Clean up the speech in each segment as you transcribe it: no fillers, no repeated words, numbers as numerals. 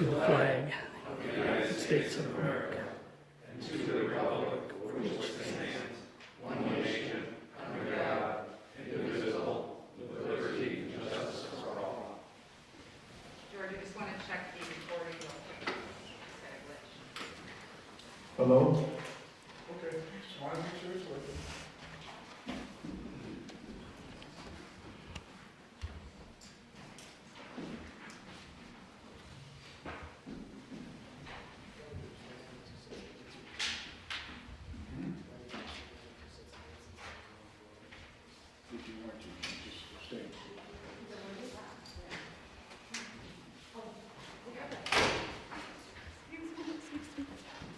to the flag of the United States of America and to the republic for which it stands, one nation, under God, indivisible, with liberty and justice for all. George, I just want to check the recording real quick. Just had a glitch. Hello? Okay, just want to make sure it's working. If you want to, just stay.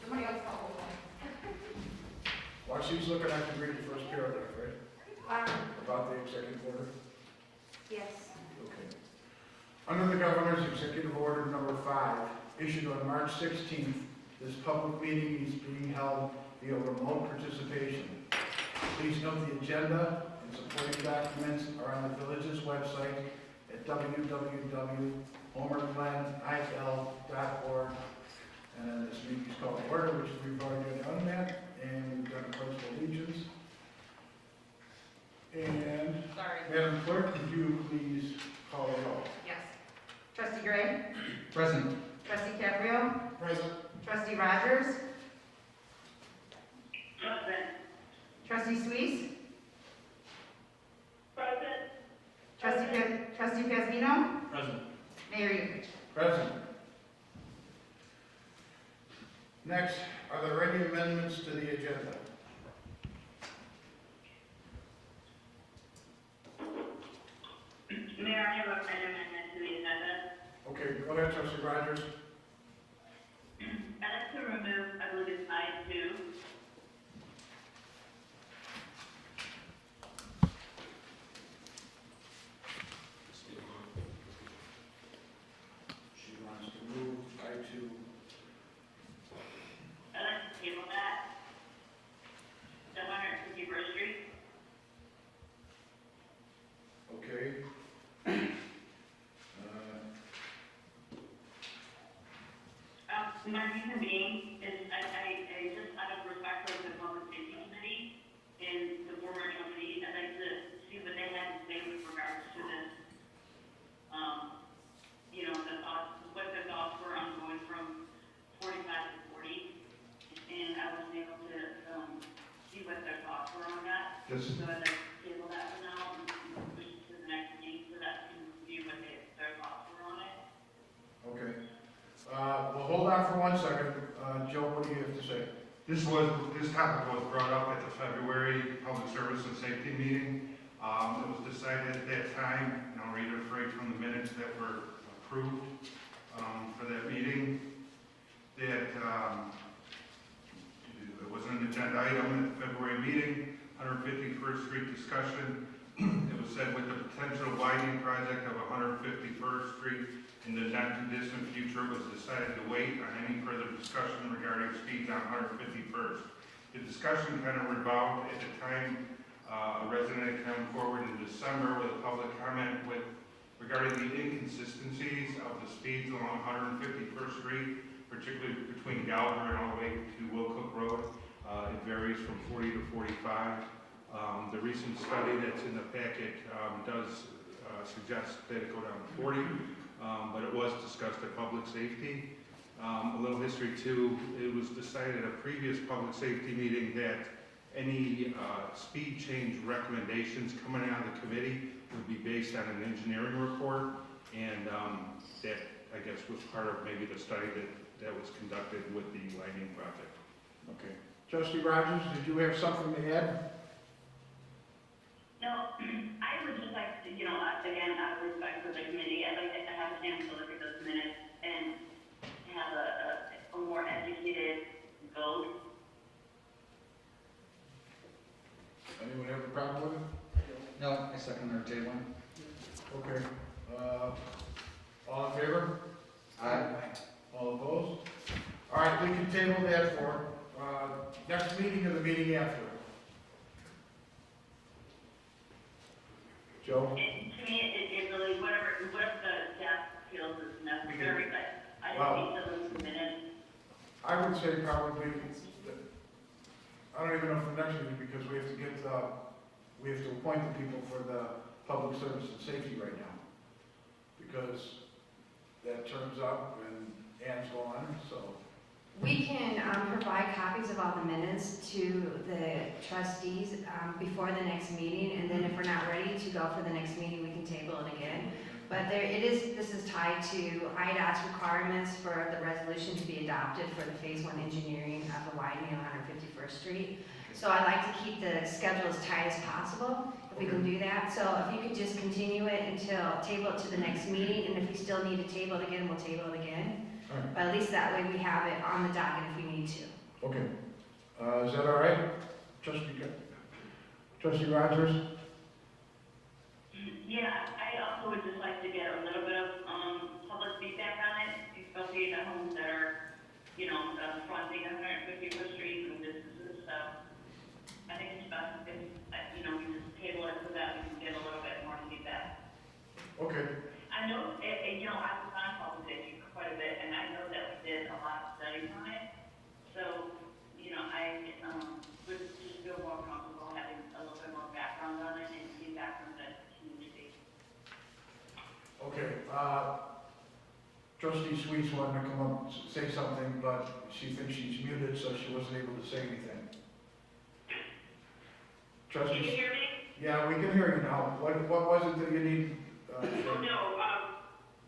Somebody else call the line. While she's looking, I can read the first paragraph, right? About the executive order? Yes. Okay. Under the Governor's Executive Order Number 5, issued on March 16th, this public meeting is being held via remote participation. Please note the agenda and supporting documents are on the village's website at www.homerglenil.org. And then this meeting is called to order, which we've already done that, and we've done a pledge of allegiance. And Sorry. Madam Clerk, could you please call the roll? Yes. Trustee Gray? Present. Trustee Caprio? Present. Trustee Rogers? Present. Trustee Suisse? Present. Trustee Pasmino? Present. Mayor Yukich? Present. Next, are there any amendments to the agenda? Mayor, I have an amendment to the agenda. Okay, go ahead, Trustee Rogers. I'd like to remove, I believe it's I2. She wants to move I2. I'd like to table that. 751st Street. Okay. My reason being is I just out of respect for the Public Safety Committee and the former company, I'd like to see what they had to say with regards to this. The thoughts, what their thoughts were on going from 45 to 40. And I wasn't able to see what their thoughts were on that. This, So I'd like to table that for now and push it to the next meeting so that we can review what their thoughts were on it. okay. Well, hold on for 1 second. Joe, what do you have to say? This topic was brought up at the February Public Service and Safety meeting. It was decided at that time, and I'll read it right from the minutes that were approved for that meeting, that it was an agenda item at the February meeting, 151st Street discussion. It was said with the potential widening project of 151st Street in the not too distant future, it was decided to wait on any further discussion regarding speeds on 151st. The discussion kind of revolved at the time. A resident had come forward in December with a public comment regarding the inconsistencies of the speeds along 151st Street, particularly between Gallagher and all the way to Wilcook Road. It varies from 40 to 45. The recent study that's in the packet does suggest that it go down to 40, but it was discussed at public safety. A little history too, it was decided at a previous public safety meeting that any speed change recommendations coming out of the committee would be based on an engineering report, and that, I guess, was part of maybe the study that was conducted with the widening project. Okay. Trustee Rogers, did you have something to add? No, I would just like to, again, out of respect for the committee, I'd like to have a chance to look at those minutes and have a more educated vote. Anyone have a problem with it? No, I second our tabling. Okay. All in favor? Aye. All opposed? All right, we can table that for next meeting or the meeting after. Joe? To me, it really, whatever the staff feels is necessary, but I Wow. just need some minutes. I would say probably, I don't even know for next week, because we have to we have to appoint the people for the public service and safety right now. Because that turns up and Ann's gone, so. We can provide copies of all the minutes to the trustees before the next meeting, and then if we're not ready to go for the next meeting, we can table it again. But this is tied to IDOT's requirements for the resolution to be adopted for the Phase 1 engineering of the widening of 151st Street. So I like to keep the schedule as tight as possible, if we can do that. So if you could just continue it table it to the next meeting, and if we still need to table it again, we'll table it again. All right. But at least that way we have it on the docket if we need to. Okay. Is that all right? Trustee Rogers? Yeah, I also would just like to get a little bit of, public feedback on it, especially the homes that are, fronting 151st Street and businesses, so I think it's best if, we just table it so that we can get a little bit more feedback. Okay. I know, I was on public safety for quite a bit, and I know that we did a lot of studies on it, so, I, would just feel more comfortable having a little bit more background on it and feedback from the community. Okay, Trustee Sweets wanted to come up and say something, but she thinks she's muted, so she wasn't able to say anything. Can you Trustee, hear me? yeah, we can hear you now. What was it that you need? Oh, no,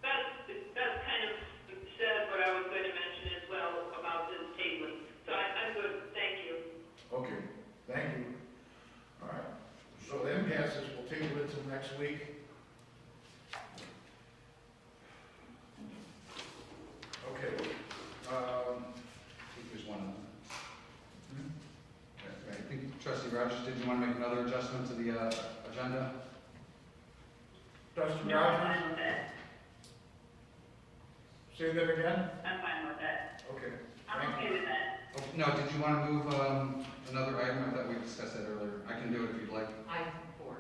that's kind of said what I was going to mention as well about this tabling. So I'm good, thank you. Okay, thank you. All right, so then passes, we'll table it till next week. Okay, I think there's one. Okay, I think Trustee Rogers, did you want to make another adjustment to the agenda? Trustee No, I'm Rogers, fine with that. say that again? I'm fine with that. Okay. I'm okay with that. No, did you want to move another item? I thought we discussed that earlier. I can do it if you'd like. Item 4.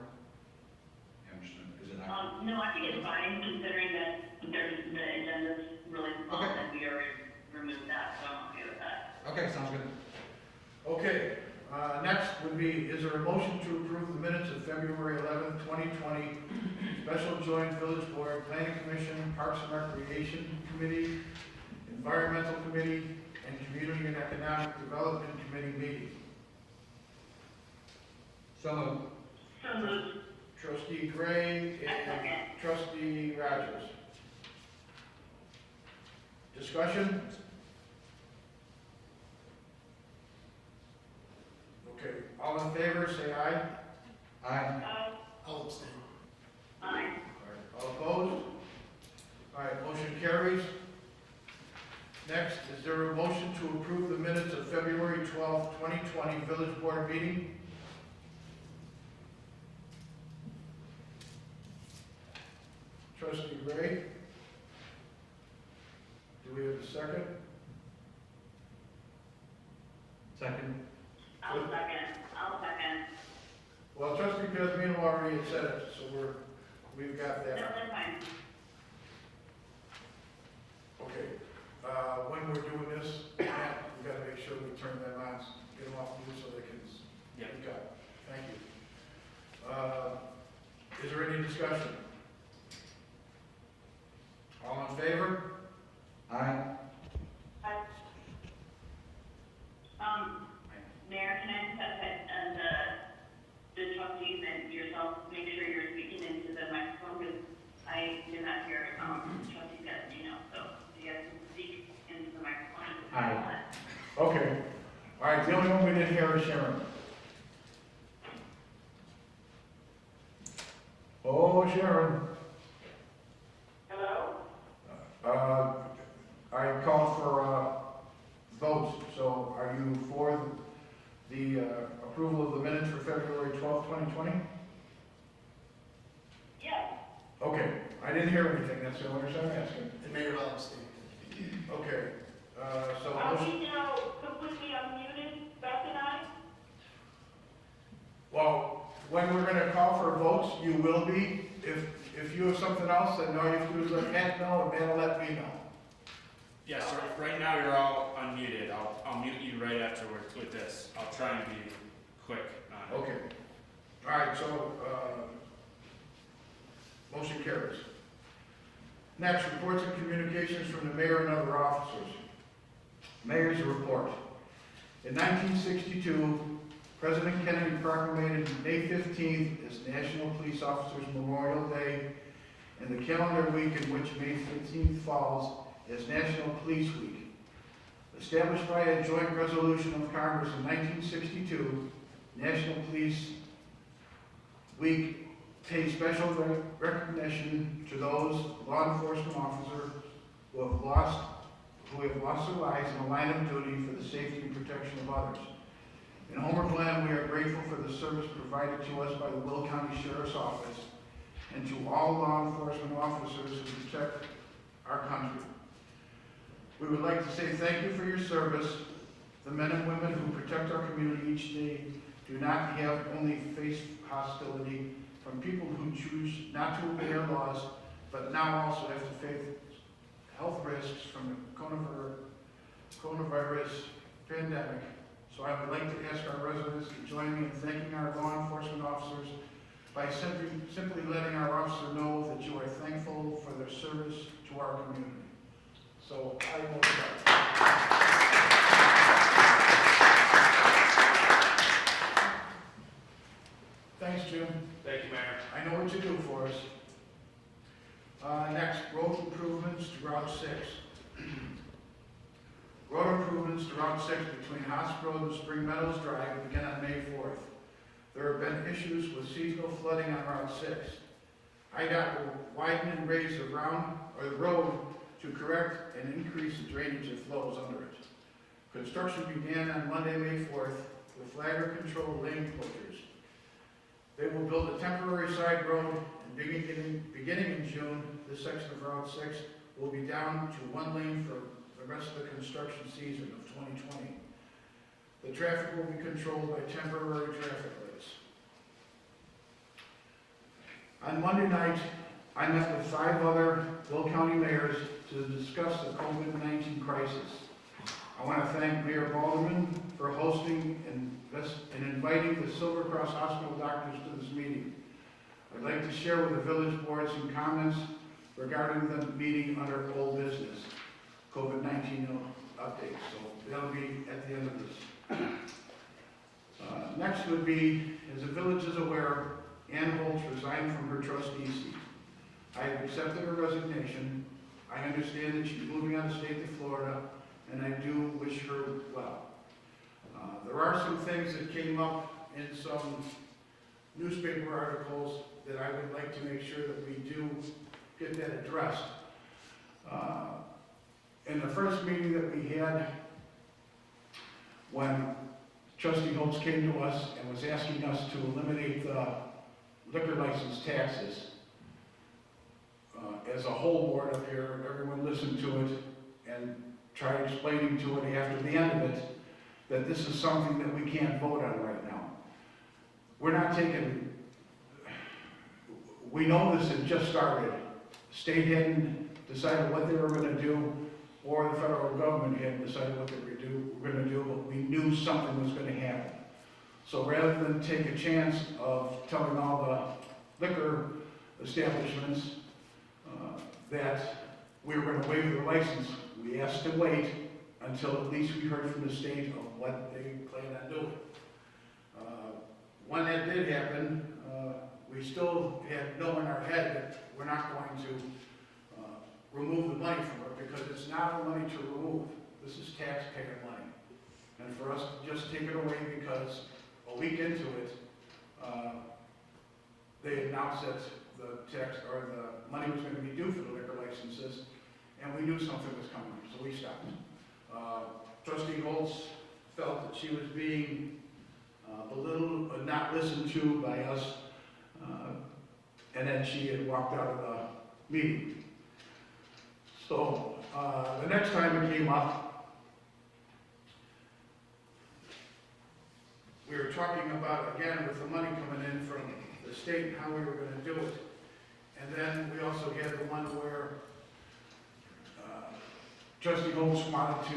Yeah, I'm just, is it not? No, I think it's fine considering that the agenda's really small Okay. and we already removed that, so I'm okay with that. Okay, sounds good. Okay, next would be, is there a motion to approve the minutes of February 11th, 2020, Special Joint Village Board, Planning Commission, Parks and Recreation Committee, Environmental Committee, and Community and Economic Development Committee meeting? So moved. So moved. Trustee Gray I and second. Trustee Rogers. Discussion? Okay, all in favor, say aye. Aye. I'll abstain. Aye. All opposed? All right, motion carries. Next, is there a motion to approve the minutes of February 12th, 2020 Village Board meeting? Trustee Gray? Do we have a second? Second. I'll second. Well, Trustee Kazmino already had said it, so we've got No, that. that's fine. Okay, when we're doing this, we gotta make sure we turn them on, get them off mute so they can speak up. Thank you. Is there any discussion? All in favor? Aye. Mayor, can I just ask that, the trustees and yourself, make sure you're speaking into the microphone, because I did not hear, trustee Gaspino, so you guys can speak into the microphone. Aye. Okay, all right, the only one we didn't hear is Sharon. Oh, Sharon. Hello? I called for, votes, so are you for the approval of the minutes for February 12th, 2020? Yes. Okay, I didn't hear anything, that's the only reason I'm asking. And Mayor, I'll abstain. Okay, so, Are we now completely unmuted, Beth and I? well, when we're gonna call for votes, you will be. If you have something else, then all you have to do is let Pat know, and Pat will let me know. Yes, so right now you're all unmuted. I'll mute you right afterwards with this. I'll try and be quick on it. Okay. All right, so, motion carries. Next, reports and communications from the mayor and other officers. Mayor's report. In 1962, President Kennedy proclaimed May 15th as National Police Officers Memorial Day, and the calendar week in which May 15th falls as National Police Week. Established by a joint resolution of Congress in 1962, National Police Week pays special recognition to those law enforcement officers who have lost their lives in the line of duty for the safety and protection of others. In Homer Glen, we are grateful for the service provided to us by the Will County Sheriff's Office and to all law enforcement officers who protect our country. We would like to say thank you for your service. The men and women who protect our community each day do not have only face hostility from people who choose not to obey our laws, but now also have to face health risks from the coronavirus pandemic. So I would like to ask our residents to join me in thanking our law enforcement officers by simply letting our officer know that you are thankful for their service to our community. So I will start. Thanks, Jim. Thank you, Mayor. I know what you do for us. Next, road improvements to Route 6. Road improvements to Route 6 between Hospital and Spring Meadows Drive begin on May 4th. There have been issues with seasonal flooding on Route 6. IDOT will widen and raise the road to correct and increase the drainage that flows under it. Construction began on Monday, May 4th, with flagger-controlled lane closures. They will build a temporary side road, and beginning in June, this section of Route 6 will be down to one lane for the rest of the construction season of 2020. The traffic will be controlled by temporary traffic lights. On Monday night, I met with 5 other Will County mayors to discuss the COVID-19 crisis. I want to thank Mayor Baldwin for hosting and inviting the Silver Cross Hospital doctors to this meeting. I'd like to share with the village board some comments regarding the meeting under old business, COVID-19 updates. So that'll be at the end of this. Next would be, as the village is aware, Ann Holtz resigned from her trustee seat. I have accepted her resignation. I understand that she's moving out of state to Florida, and I do wish her well. There are some things that came up in some newspaper articles that I would like to make sure that we do get that addressed. In the first meeting that we had, when Trustee Holtz came to us and was asking us to eliminate the liquor license taxes, as a whole board up here, everyone listened to it and tried explaining to it after the end of it that this is something that we can't vote on right now. We're not taking, we know this had just started. State hadn't decided what they were going to do, or the federal government hadn't decided what they were going to do, but we knew something was going to happen. So rather than take a chance of telling all the liquor establishments that we were going to waive their license, we asked to wait until at least we heard from the state of what they plan on doing. When that did happen, we still had no in our head that we're not going to remove the money from it, because it's not the money to remove. This is taxpayer money. And for us to just take it away because a week into it, they announced that the tax or the money was going to be due for the liquor licenses, and we knew something was coming, so we stopped. Trustee Holtz felt that she was being belittled or not listened to by us, and then she had walked out of the meeting. So the next time it came up, we were talking about, again, with the money coming in from the state and how we were going to do it. And then we also had the one where Trustee Holtz wanted to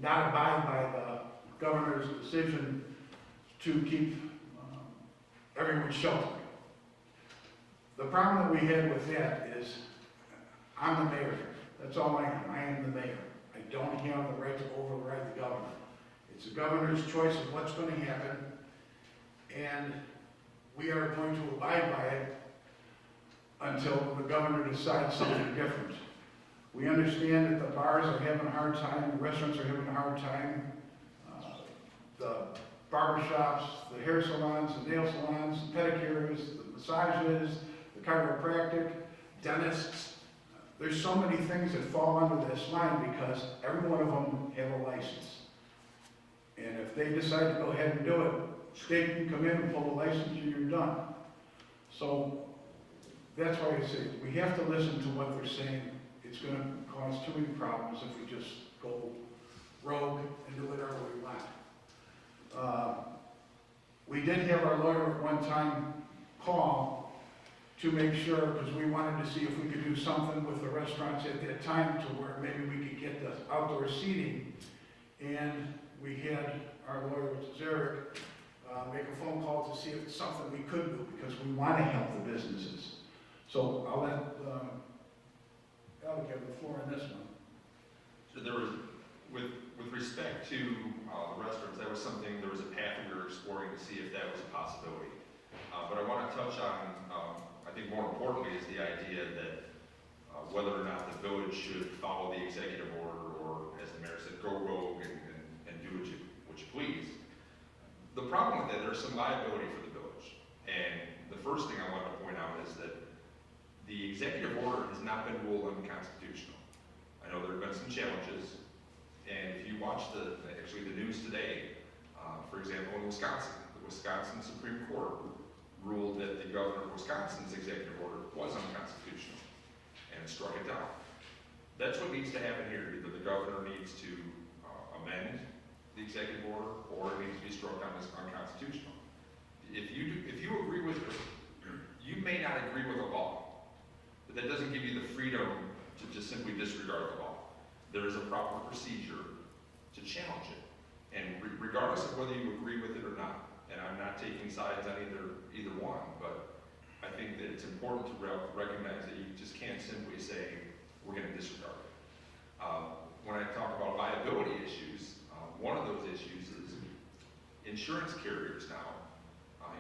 not abide by the governor's decision to keep everyone sheltered. The problem that we had with that is, I'm the mayor. That's all I am. I am the mayor. I don't have the right to override the governor. It's the governor's choice of what's going to happen, and we are going to abide by it until the governor decides something different. We understand that the bars are having a hard time, the restaurants are having a hard time, the barbershops, the hair salons, the nail salons, the pedicures, the massages, the chiropractic, dentists. There's so many things that fall under this line because every one of them have a license. And if they decide to go ahead and do it, state can come in and pull a license and you're done. So that's why I say we have to listen to what they're saying. It's going to cause too many problems if we just go rogue and do whatever we want. We did have our lawyer at one time call to make sure, because we wanted to see if we could do something with the restaurants at that time to where maybe we could get the outdoor seating. And we had our lawyer, which is Eric, make a phone call to see if it's something we could do, because we want to help the businesses. So I'll let Alec have the floor on this one. So there was, with respect to the restaurants, that was something, there was a path we were exploring to see if that was a possibility. But I want to touch on, I think more importantly, is the idea that whether or not the village should follow the executive order, or, as the mayor said, go rogue and do what you please. The problem with that, there's some liability for the village. And the first thing I want to point out is that the executive order has not been ruled unconstitutional. I know there have been some challenges, and if you watch the news today, for example, in Wisconsin, the Wisconsin Supreme Court ruled that the governor of Wisconsin's executive order was unconstitutional and struck it down. That's what needs to happen here. Either the governor needs to amend the executive order, or it needs to be struck down as unconstitutional. If you agree with it, you may not agree with the law, but that doesn't give you the freedom to just simply disregard the law. There is a proper procedure to challenge it, and regardless of whether you agree with it or not. And I'm not taking sides on either one, but I think that it's important to recognize that you just can't simply say, we're going to disregard it. When I talk about liability issues, one of those issues is insurance carriers now,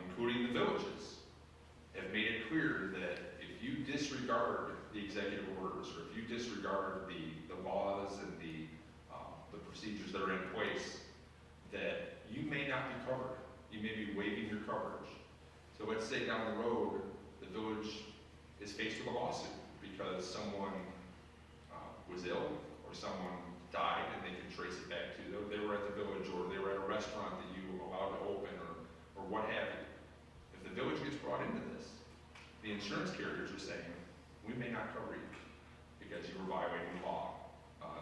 including the villages, have made it clear that if you disregard the executive orders, or if you disregard the laws and the procedures that are in place, that you may not be covered. You may be waiving your coverage. So let's say down the road, the village is faced with a lawsuit because someone was ill, or someone died, and they can trace it back to they were at the village, or they were at a restaurant that you allowed to open, or what have you. If the village gets brought into this, the insurance carriers are saying, we may not cover you because you were violating the law.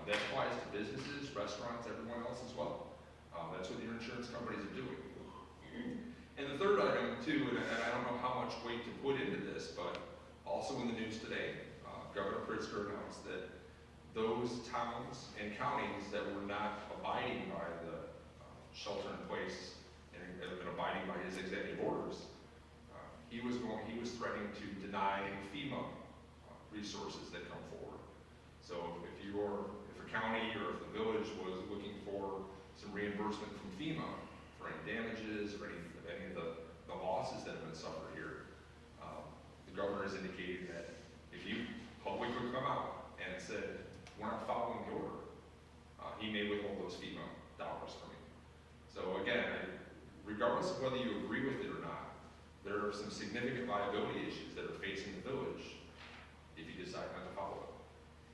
That applies to businesses, restaurants, everyone else as well. That's what your insurance companies are doing. And the third item, too, and I don't know how much weight to put into this, but also in the news today, Governor Pritzker announced that those towns and counties that were not abiding by the shelter-in-place and have been abiding by his executive orders, he was threatening to deny FEMA resources that come forward. So if a county or if the village was looking for some reimbursement from FEMA for any damages or any of the losses that have been suffered here, the governor has indicated that if you publicly come out and said, we're not following the order, he may withhold those FEMA dollars from you. So again, regardless of whether you agree with it or not, there are some significant liability issues that are facing the village if you decide not to follow it.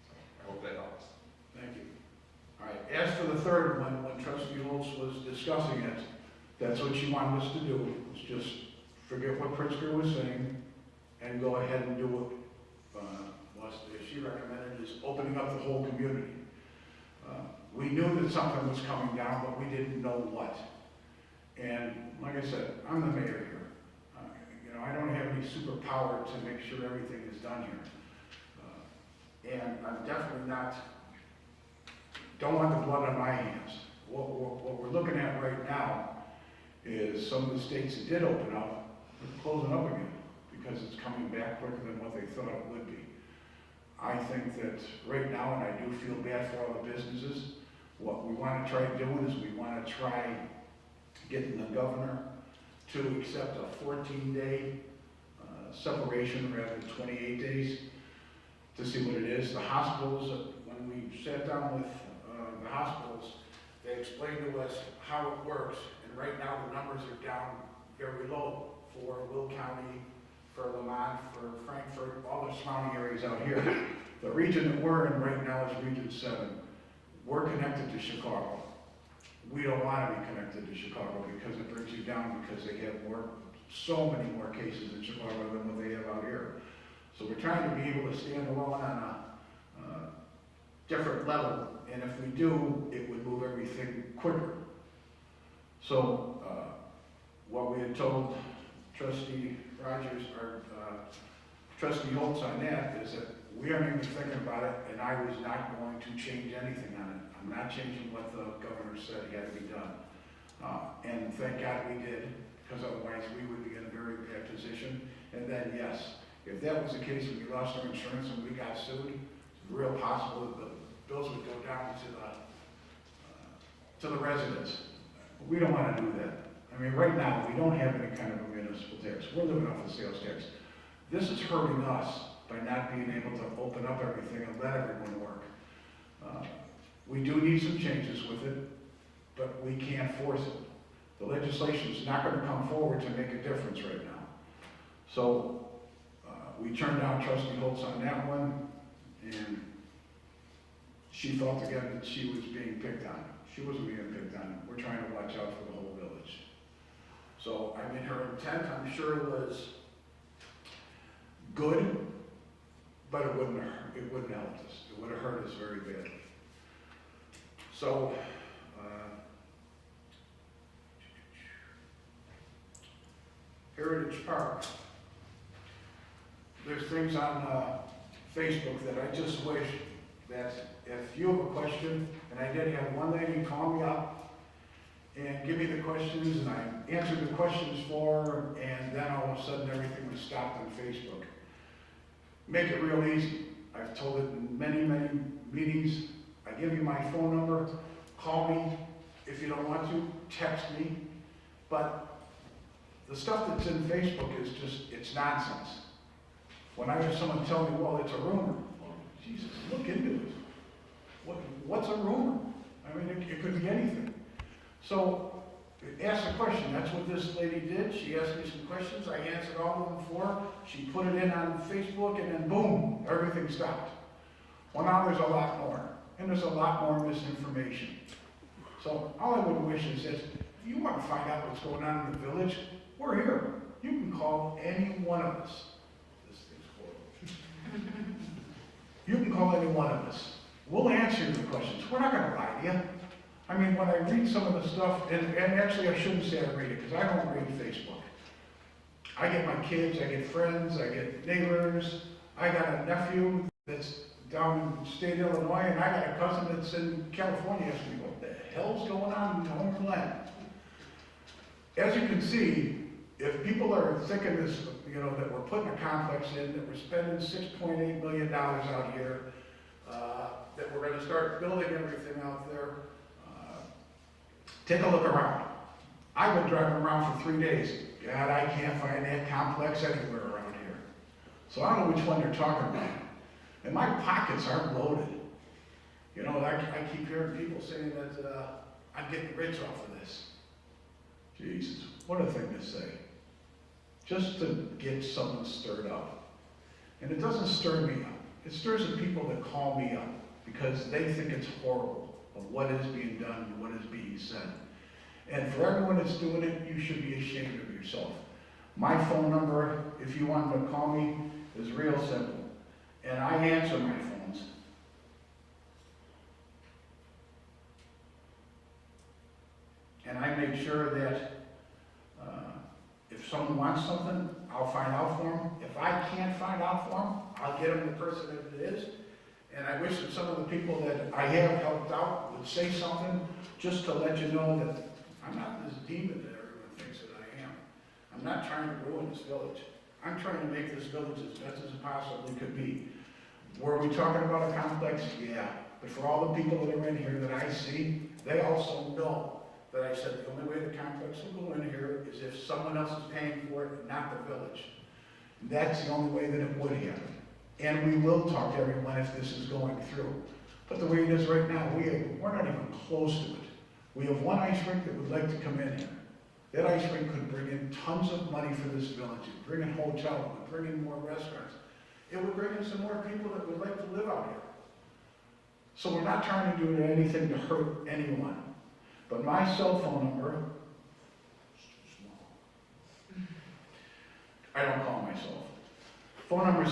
So I hope that helps. Thank you. All right, as for the third one, when Trustee Holtz was discussing it, that's what she wanted us to do, was just forget what Pritzker was saying and go ahead and do what she recommended, is opening up the whole community. We knew that something was coming down, but we didn't know what. And like I said, I'm the mayor here. I don't have any superpower to make sure everything is done here. And I'm definitely not, don't want the blood on my hands. What we're looking at right now is some of the states that did open up, are closing up again because it's coming back quicker than what they thought it would be. I think that right now, and I do feel bad for all the businesses, what we want to try doing is we want to try getting the governor to accept a 14-day separation rather than 28 days to see what it is. The hospitals, when we sat down with the hospitals, they explained to us how it works, and right now the numbers are down very low for Will County, for Lamont, for Frankfurt, all the surrounding areas out here. The region that we're in right now is Region 7. We're connected to Chicago. We don't want to be connected to Chicago because it brings you down because they have so many more cases in Chicago than what they have out here. So we're trying to be able to stand alone on a different level, and if we do, it would move everything quicker. So what we had told Trustee Rogers, or Trustee Holtz on that, is that we aren't even thinking about it, and I was not going to change anything on it. I'm not changing what the governor said had to be done. And thank God we did, because otherwise we would be in a very bad position. And then, yes, if that was the case and we lost our insurance and we got sued, it's real possible that the bills would go down to the residents. We don't want to do that. I mean, right now, we don't have any kind of a municipal tax. We're living off the sales tax. This is hurting us by not being able to open up everything and let everyone work. We do need some changes with it, but we can't force it. The legislation is not going to come forward to make a difference right now. So we turned down Trustee Holtz on that one, and she felt again that she was being picked on. She wasn't being picked on. We're trying to watch out for the whole village. So, I mean, her intent, I'm sure, was good, but it wouldn't help us. It would have hurt us very badly. So, Heritage Park. There's things on Facebook that I just wish that if you have a question, and I did have one lady call me up and give me the questions, and I answered the questions for her, and then all of a sudden everything was stopped on Facebook. Make it real easy. I've told it in many, many meetings. I give you my phone number, call me. If you don't want to, text me. But the stuff that's in Facebook is just, it's nonsense. When I have someone tell me, well, it's a rumor. Well, Jesus, look into it. What's a rumor? I mean, it could be anything. So, ask a question. That's what this lady did. She asked me some questions. I answered all of them for her. She put it in on Facebook, and then boom, everything stopped. Well, now there's a lot more. And there's a lot more misinformation. So, all I would wish is that if you want to find out what's going on in the village, we're here. You can call any one of us. This thing's horrible. You can call any one of us. We'll answer your questions. We're not going to lie to you. I mean, when I read some of the stuff, and actually I shouldn't say I read it, because I don't read Facebook. I get my kids, I get friends, I get neighbors. I got a nephew that's down in state Illinois, and I got a cousin that's in California asking me, what the hell's going on in home Glen? As you can see, if people are thinking this, you know, that we're putting a complex in, that we're spending $6.8 million out here, that we're going to start building everything out there, take a look around. I've been driving around for 3 days. God, I can't find that complex anywhere around here. So I don't know which one they're talking about. And my pockets aren't loaded. You know, I keep hearing people saying that I'm getting rich off of this. Jesus, what a thing to say. Just to get someone stirred up. And it doesn't stir me up. It stirs the people that call me up because they think it's horrible of what is being done and what is being said. And for everyone that's doing it, you should be ashamed of yourself. My phone number, if you want to call me, is real simple. And I answer my phones. And I make sure that if someone wants something, I'll find out for them. If I can't find out for them, I'll get them the person that it is. And I wish that some of the people that I have helped out would say something, just to let you know that I'm not this demon that everyone thinks that I am. I'm not trying to ruin this village. I'm trying to make this village as best as it possibly could be. Were we talking about a complex? Yeah. But for all the people that are in here that I see, they also know that I said the only way the complex will go in here is if someone else is paying for it, not the village. That's the only way that it would happen. And we will talk to everyone if this is going through. But the way it is right now, we're not even close to it. We have one ice rink that would like to come in here. That ice rink could bring in tons of money for this village. It would bring in hotels, it would bring in more restaurants. It would bring in some more people that would like to live out here. So we're not trying to do anything to hurt anyone. But my cell phone number is too small. I don't call my cell phone. Phone number is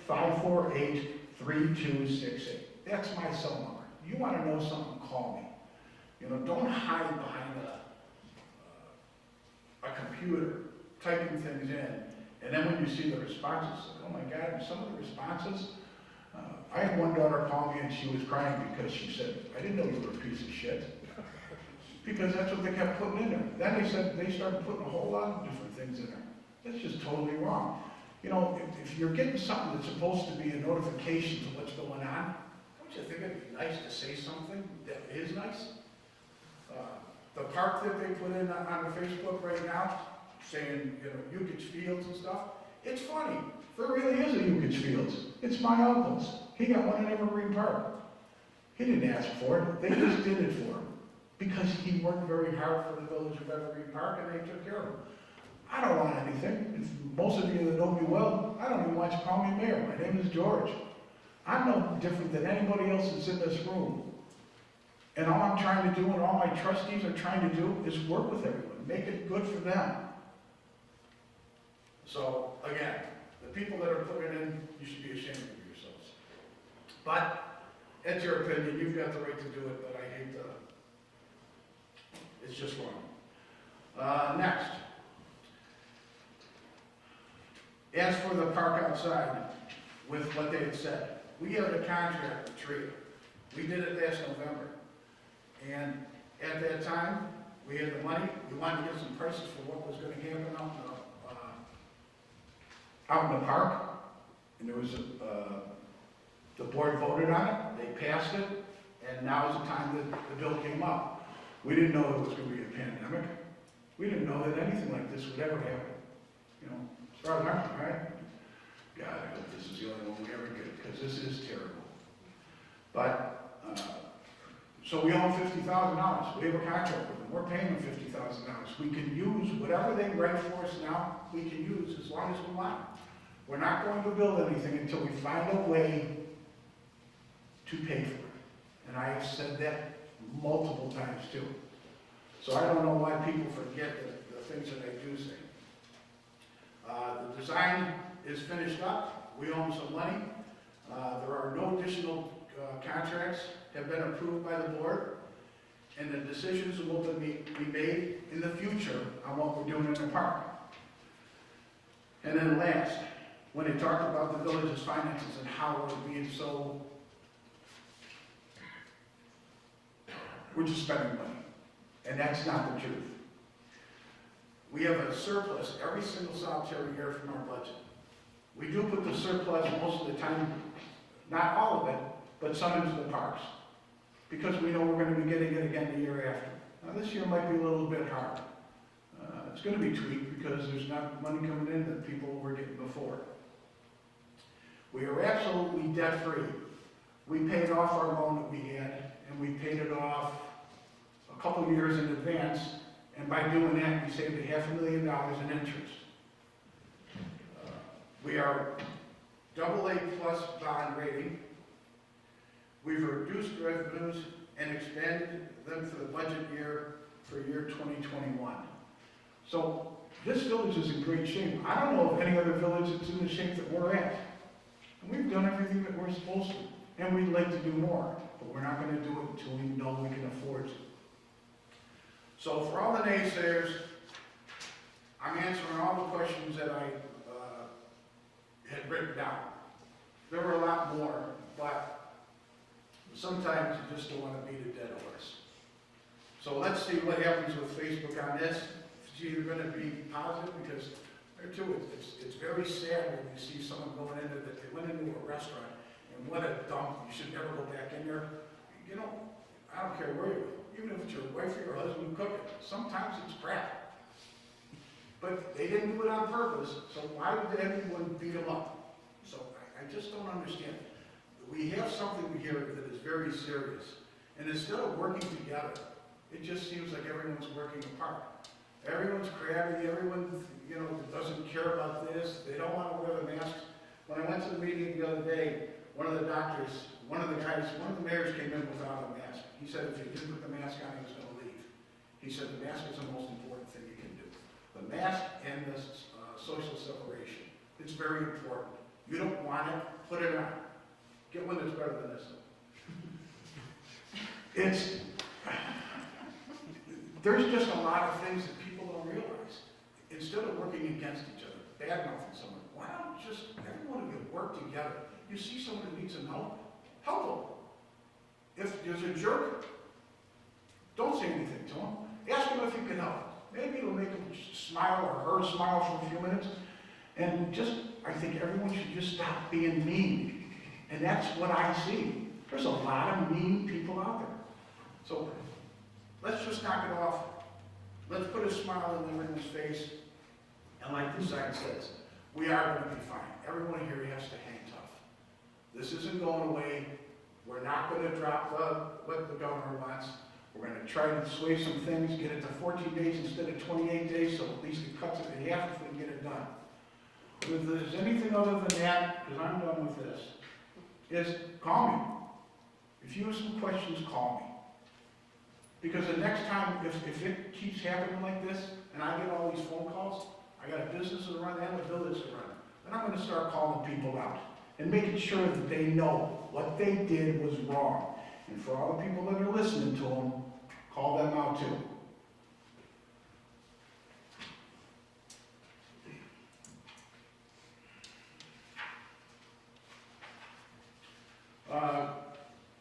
708-548-3268. That's my cell number. You want to know something, call me. You know, don't hide behind a computer typing things in, and then when you see the responses, like, oh my God, and some of the responses, I had one daughter call me and she was crying because she said, I didn't know you were a piece of shit. Because that's what they kept putting in there. Then they said they started putting a whole lot of different things in there. That's just totally wrong. You know, if you're getting something that's supposed to be a notification to what's going on, don't you think it'd be nice to say something that is nice? The park that they put in on Facebook right now, saying, you know, Yukich Fields and stuff, it's funny. There really is a Yukich Fields. It's my uncle's. He got one in Evergreen Park. He didn't ask for it. They just did it for him. Because he worked very hard for the village of Evergreen Park and they took care of him. I don't want anything. If most of you that know me well, I don't even want you to call me mayor. My name is George. I'm no different than anybody else that's in this room. And all I'm trying to do, and all my trustees are trying to do, is work with everyone, make it good for them. So, again, the people that are putting it in, you should be ashamed of yourselves. But, it's your opinion, you've got the right to do it, but I hate the, it's just wrong. Next. As for the park outside, with what they had said, we have a contract with Trio. We did it last November. And at that time, we had the money, we wanted to get some prices for what was going to happen out in the park. And there was the board voted on it, they passed it, and now is the time that the bill came up. We didn't know there was going to be a pandemic. We didn't know that anything like this would ever happen. You know, as far as I'm concerned, right? God, I hope this is the only one we ever get, because this is terrible. But, so we own $50,000. We have a contract with them. We're paying them $50,000. We can use whatever they write for us now, we can use as long as we want. We're not going to build anything until we find a way to pay for it. And I have said that multiple times too. So I don't know why people forget the things that I do say. The design is finished up. We own some money. There are no additional contracts have been approved by the board, and the decisions will be made in the future on what we're doing in the park. And then last, when they talked about the village's finances and how we're being so, we're just spending money, and that's not the truth. We have a surplus every single solitary year from our budget. We do put the surplus most of the time, not all of it, but some into the parks, because we know we're going to be getting it again the year after. Now this year might be a little bit hard. It's going to be tweaked because there's not money coming in that people were getting before. We are absolutely debt-free. We paid off our loan that we had, and we paid it off a couple of years in advance, and by doing that, we saved $500,000 in interest. We are AA+ bond rating. We've reduced revenues and expanded them for the budget year for year 2021. So this village is in great shape. I don't know of any other village that's in the shape that we're at. And we've done everything that we're supposed to. And we'd like to do more, but we're not going to do it until we know we can afford to. So for all the naysayers, I'm answering all the questions that I had written down. there were a lot more, but sometimes you just don't want to beat a dead horse. So let's see what happens with Facebook on this. It's either going to be positive, because there too, it's very sad when you see someone going into that, they went into a restaurant, and what a dump, you should never go back in there. You know, I don't care where you go, even if it's your wife or your husband cooking, sometimes it's crap. But they didn't do it on purpose, so why would anyone beat them up? So I just don't understand. We have something here that is very serious, and instead of working together, it just seems like everyone's working apart. Everyone's crabby, everyone, you know, doesn't care about this, they don't want to wear the masks. When I went to the meeting the other day, one of the mayors came in without a mask. He said if you didn't put the mask on, he was going to leave. He said the mask is the most important thing you can do. The mask and the social separation. It's very important. You don't want it, put it on. Get one that's better than this one. There's just a lot of things that people don't realize. Instead of working against each other, bad-mouthing someone, why don't just everyone of you work together? You see someone who needs some help, help them. If there's a jerk, don't say anything to him. Ask him if you can help. Maybe it'll make him smile or her smile for a few minutes. And just, I think everyone should just stop being mean. And that's what I see. There's a lot of mean people out there. So let's just knock it off. Let's put a smile in everyone's face. And like the sign says, we are going to be fine. Everyone here has to hang tough. This isn't going away. We're not going to drop what the governor wants. We're going to try to sway some things, get it to 14 days instead of 28 days, so at least it cuts it in half if we can get it done. If there's anything other than that, because I'm done with this, is call me. If you have some questions, call me. Because the next time, if it keeps happening like this, and I get all these phone calls, I got a business to run and a village to run, then I'm going to start calling people out and making sure that they know what they did was wrong. And for all the people that are listening to them, call them out too.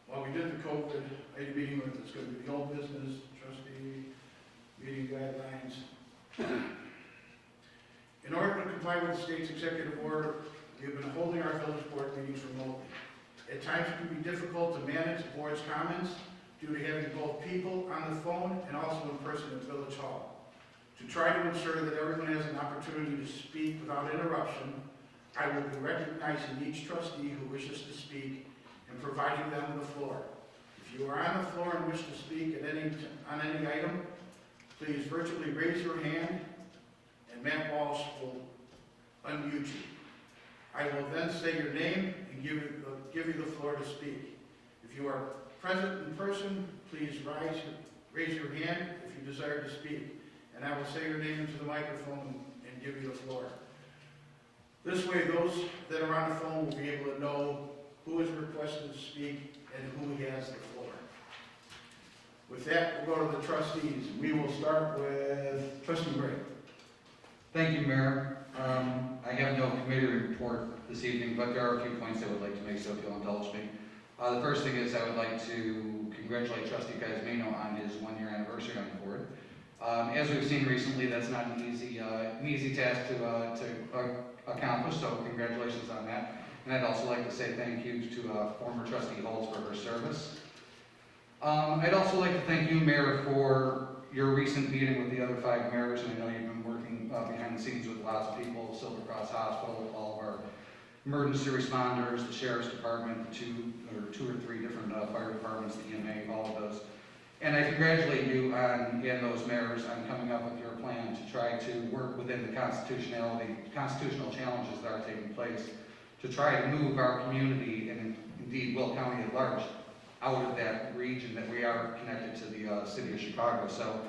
Well, we did the COVID meeting, it's going to be the old business, trustee, meeting guidelines. In order to comply with the state's executive order, we have been holding our village board meetings remotely. At times it can be difficult to manage the board's comments due to having both people on the phone and also in person at Village Hall. To try to ensure that everyone has an opportunity to speak without interruption, I will be recognizing each trustee who wishes to speak and providing them the floor. If you are on the floor and wish to speak on any item, please virtually raise your hand and Matt Walsh will unmute you. I will then say your name and give you the floor to speak. If you are present in person, please raise your hand if you desire to speak, and I will say your name into the microphone and give you the floor. This way, those that are on the phone will be able to know who is requested to speak and who has the floor. With that, we'll go to the trustees. We will start with Trustee Gray. Thank you, Mayor. I have no committee report this evening, but there are a few points I would like to make, so if you'll indulge me. The first thing is I would like to congratulate Trustee Kazmino on his 1-year anniversary on the board. As we've seen recently, that's not an easy task to accomplish, so congratulations on that. And I'd also like to say thank you to former Trustee Holtz for her service. I'd also like to thank you, Mayor, for your recent meeting with the other 5 mayors, and I know you've been working behind the scenes with lots of people, Silver Cross Hospital, all of our emergency responders, the Sheriff's Department, two or three different fire departments, the EMA, all of those. And I congratulate you and those mayors on coming up with your plan to try to work within the constitutional challenges that are taking place to try to move our community, and indeed Will County at large, out of that region that we are connected to the city of Chicago. So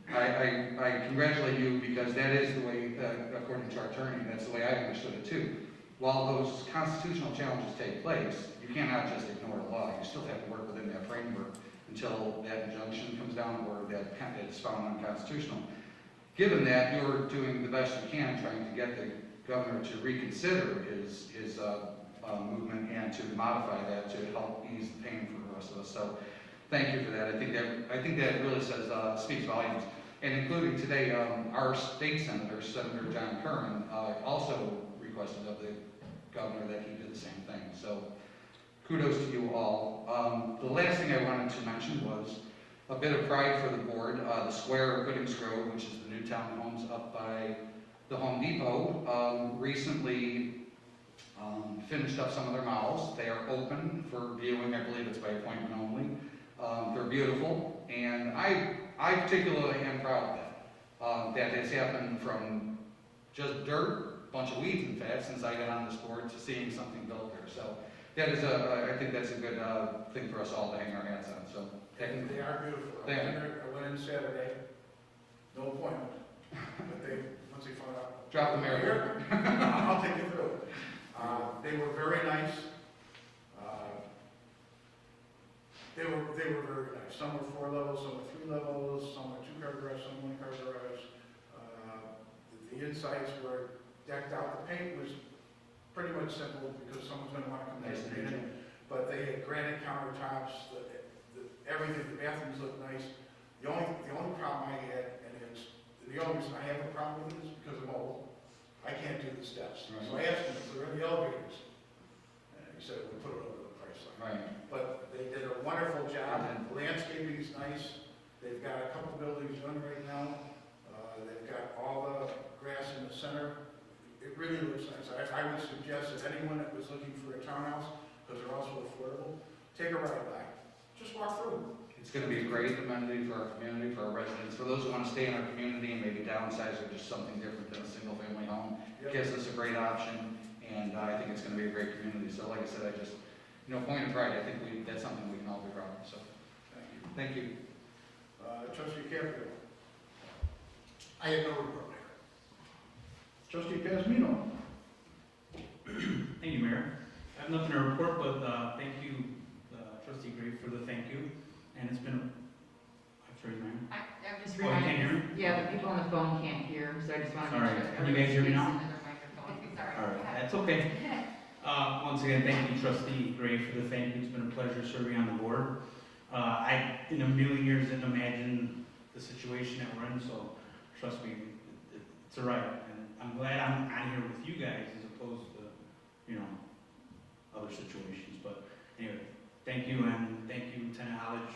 I congratulate you, because that is the way, according to our attorney, that's the way I understood it too. While those constitutional challenges take place, you cannot just ignore the law. You still have to work within that framework until that injunction comes down or that it's found unconstitutional. Given that, you're doing the best you can trying to get the governor to reconsider his movement and to modify that to help ease the pain for the rest of us. So thank you for that. I think that really says, speaks volumes. And including today, our state senator, Senator John Curran, also requested of the governor that he did the same thing. So kudos to you all. The last thing I wanted to mention was a bit of pride for the board. The square of Goodings Grove, which is the new townhomes up by the Home Depot, recently finished up some of their models. They are open for viewing. I believe it's by appointment only. They're beautiful, and I particularly am proud of that. That has happened from just dirt, a bunch of weeds in fact, since I got on this board, to seeing something built there. So that is I think that's a good thing for us all to hang our hats on. So And they are beautiful. They are. I went in Saturday, no appointment, but once they found out. Drop the mayor. I'll take you through it. They were very nice. They were very nice. Some were 4 levels, some were 3 levels, some were 2-car garage, some 1-car garage. The insides were decked out. The paint was pretty much simple because someone's going to want to come Nice in and to paint meet it. you. But they had granite countertops, everything, the bathrooms looked nice. The only problem I had, and it's, the only reason I have a problem with it is because I'm old. I can't do the steps. Right. So I asked him if they're in the elevators. And he said, we'll put it over the price line. Right. But they did a wonderful job. The landscaping is nice. They've got a couple buildings done right now. They've got all the grass in the center. It really looks nice. I would suggest that anyone that was looking for a townhouse, because they're also affordable, take a ride by. Just walk through. It's going to be a great amenity for our community, for our residents, for those who want to stay in our community and maybe downsize or just something different than a single-family home. It gives us a great option, and I think it's going to be a great community. So like I said, point of pride, I think that's something we can all be proud of. So Thank you. thank you. Trustee Capital. I have no report, Mayor. Trustee Pasmino. Thank you, Mayor. I have nothing to report, but thank you, Trustee Gray, for the thank you. And it's been, I'm sorry, ma'am. I'm just Oh, you can't hear me? Yeah, the people on the phone can't hear, so I just want to Sorry. make sure. Can you guys hear me now? everybody speaks into their microphone. Sorry. All right, that's okay. Once again, thank you, Trustee Gray, for the thank you. It's been a pleasure serving on the board. I, in a million years, didn't imagine the situation that we're in, so trust me, it's all right. And I'm glad I'm here with you guys as opposed to, other situations. But anyway, thank you, and thank you, Lieutenant Hodge,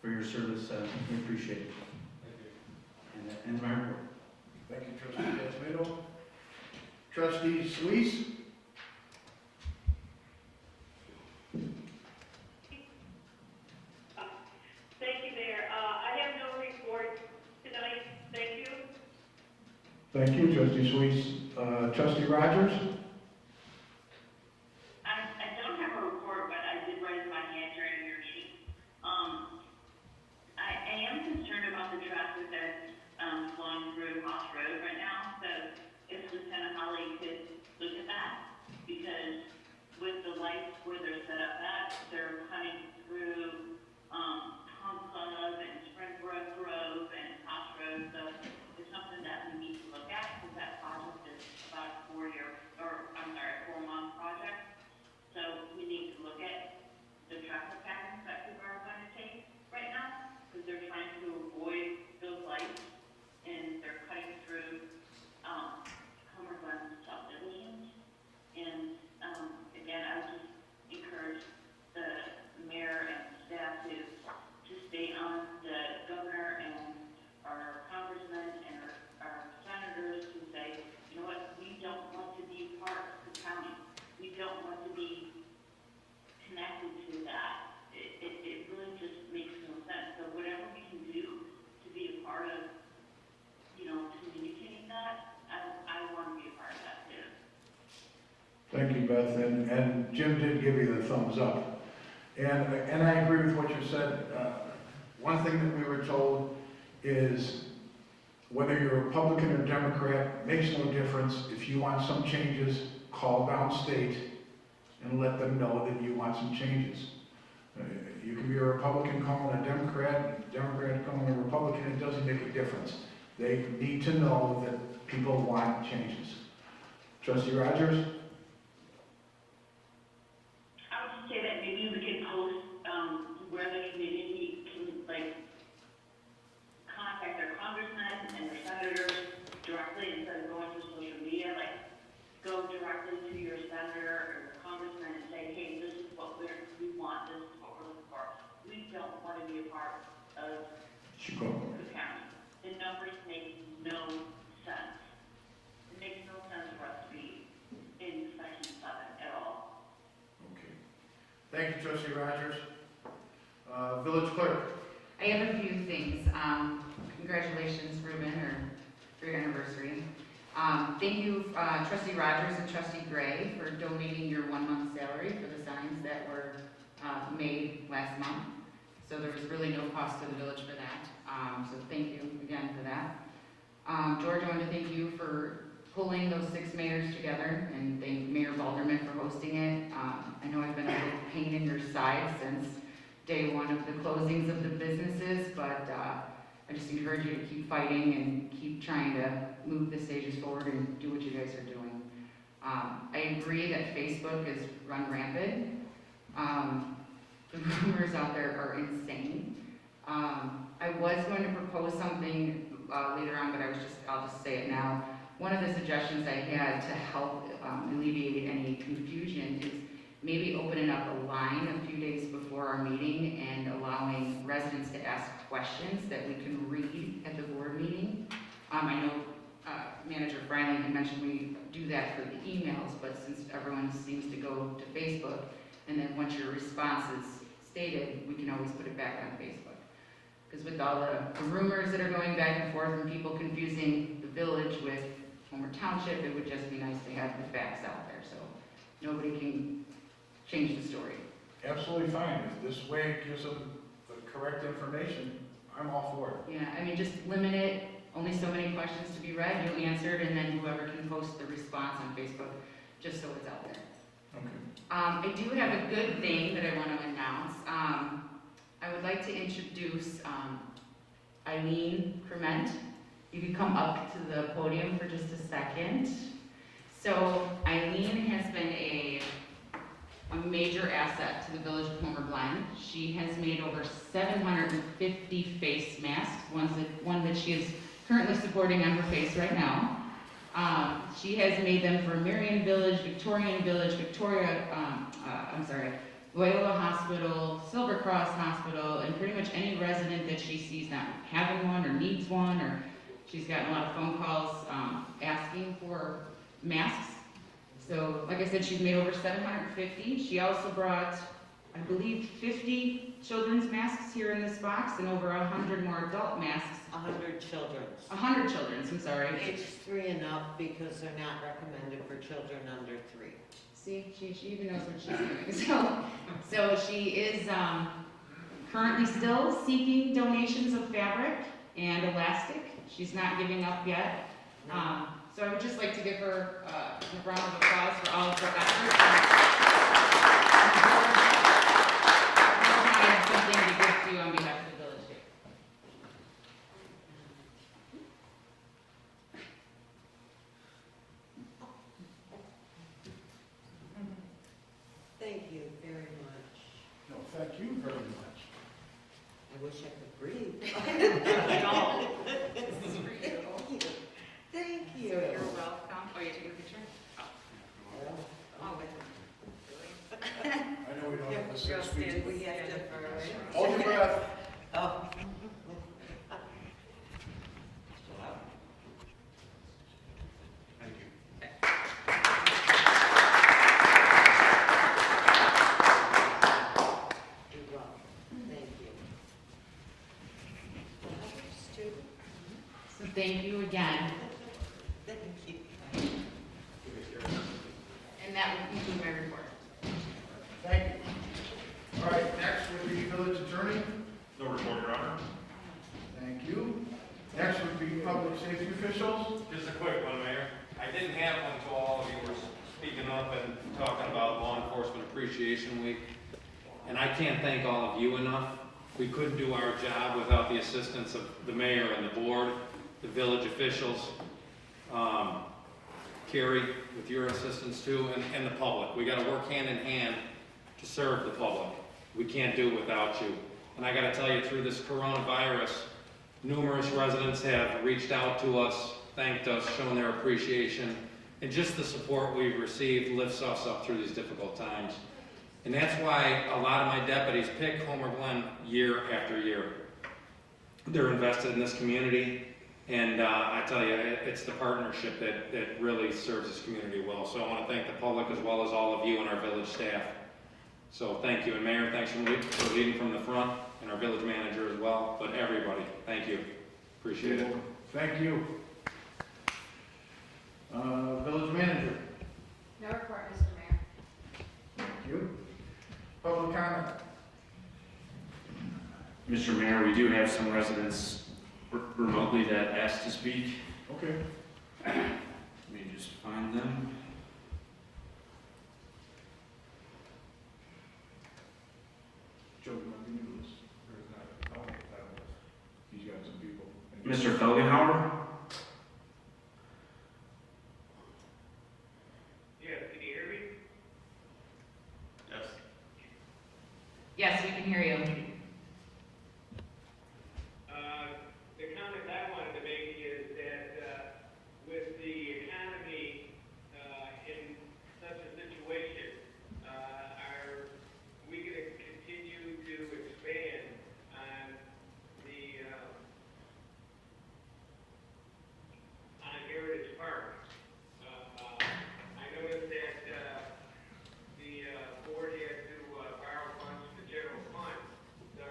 for your service. We appreciate it. And that ends my report. Thank you, Trustee Pasmino. Trustee Suisse. Thank you, Mayor. I have no report tonight. Thank you. Thank you, Trustee Suisse. Trustee Rogers. I don't have a report, but I did raise my hand during your meeting. I am concerned about the traffic that's flowing through Moss Road right now, so if Lieutenant Holly could look at that, because with the lights where they're set up at, they're coming through Home Club and Springbrook Grove and Moss Road, so it's something that we need to look at, because that project is about a 4-month project. So we need to look at the traffic patterns that people are going to take right now, because they're trying to avoid those lights, and they're cutting through Cumberland subdivisions. And again, I would just encourage the mayor and staff to stay on the governor and our congressmen and our senators to say, you know what, we don't want to be part of the county. We don't want to be connected to that. It really just makes no sense. So whatever we can do to be a part of, communicating that, I want to be a part of that too. Thank you, Beth. And Jim did give you the thumbs up. And I agree with what you said. One thing that we were told is whether you're a Republican or Democrat, makes no difference. If you want some changes, call downstate and let them know that you want some changes. You can be a Republican calling a Democrat calling a Republican, it doesn't make a difference. They need to know that people want changes. Trustee Rogers? Thank you, Trustee Rogers. Village Clerk. I have a few things. Congratulations, Ruben, for your anniversary. Thank you, Trustee Rogers and Trustee Gray, for donating your 1 month salary for the signs that were made last month. So there was really no cost to the village for that. So thank you again for that. George, I want to thank you for pulling those 6 mayors together, and thank Mayor Balderman for hosting it. I know I've been a little pain in your side since day one of the closings of the businesses, but I just encourage you to keep fighting and keep trying to move the stages forward and do what you guys are doing. I agree that Facebook is run rampant. The rumors out there are insane. I was going to propose something later on, but I'll just say it now. One of the suggestions I had to help alleviate any confusion is maybe opening up a line a few days before our meeting and allowing residents to ask questions that we can read at the board meeting. I know Manager Freiling had mentioned we do that for the emails, but since everyone seems to go to Facebook, and then once your response is stated, we can always put it back on Facebook. Because with all the rumors that are going back and forth and people confusing the village with Homer Township, it would just be nice to have the facts out there so nobody can change the story. Absolutely fine. If this way it gives them the correct information, I'm all for it. Yeah, I mean, just limit it, only so many questions to be read, you answered, and then whoever can post the response on Facebook, just so it's out there. Okay. I do have a good thing that I want to announce. I would like to introduce Eileen Crement. You can come up to the podium for just a second. So Eileen has been a major asset to the village of Homer Glen. She has made over 750 face masks, one that she is currently supporting on her face right now. She has made them for Marion Village, Victorian Village, Loyola Hospital, Silver Cross Hospital, and pretty much any resident that she sees not having one or needs one, or she's gotten a lot of phone calls asking for masks. So, like I said, she's made over 750. She also brought, I believe, 50 children's masks here in this box and over 100 more adult masks. 100 children's. 100 children's, I'm sorry. Age 3 and up because they're not recommended for children under 3. See, she even knows what she's doing. So she is currently still seeking donations of fabric and elastic. She's not giving up yet. So I would just like to give her a round of applause for all of her efforts. I have something to give to you on behalf of the village here. Thank you very much. No, thank you very much. I wish I could breathe. No. This is for you. Thank So you. you're welcome. Oh, you taking a picture? Oh, with I know we don't have the 6 feet. We have to. Hold your breath. Oh. Thank you. You're welcome. Thank you. So thank you again. Thank you. And that will conclude my report. Thank you. All right, next would be village attorney. No report, Your Honor. Thank you. Next would be public safety officials. Just a quick one, Mayor. I didn't have one until all of you were speaking up and talking about Law Enforcement Appreciation Week. And I can't thank all of you enough. We couldn't do our job without the assistance of the mayor and the board, the village officials, Carrie, with your assistance too, and the public. We gotta work hand in hand to serve the public. We can't do it without you. And I gotta tell you, through this coronavirus, numerous residents have reached out to us, thanked us, shown their appreciation, and just the support we've received lifts us up through these difficult times. And that's why a lot of my deputies pick Homer Glen year after year. They're invested in this community, and I tell you, it's the partnership that really serves this community well. So I want to thank the public as well as all of you and our village staff. So thank you, and Mayor, thanks for leading from the front, and our village manager as well, but everybody, thank you. Appreciate it. Thank you. Village manager, No report, Mr. Mayor. thank you. Public comment. Mr. Mayor, we do have some residents remotely that asked to speak. Okay. Let me just find them. Joe, you want to do this? Or is that? Oh, that was. He's got some people. Mr. Felgenhauer? Yes, can you hear me? Yes. Yes, we can hear you. The comment I wanted to make is that, with the economy, in such a situation, are we gonna continue to expand on the, on Heritage Park? I noticed that, the, board had to, borrow funds from the general fund. So,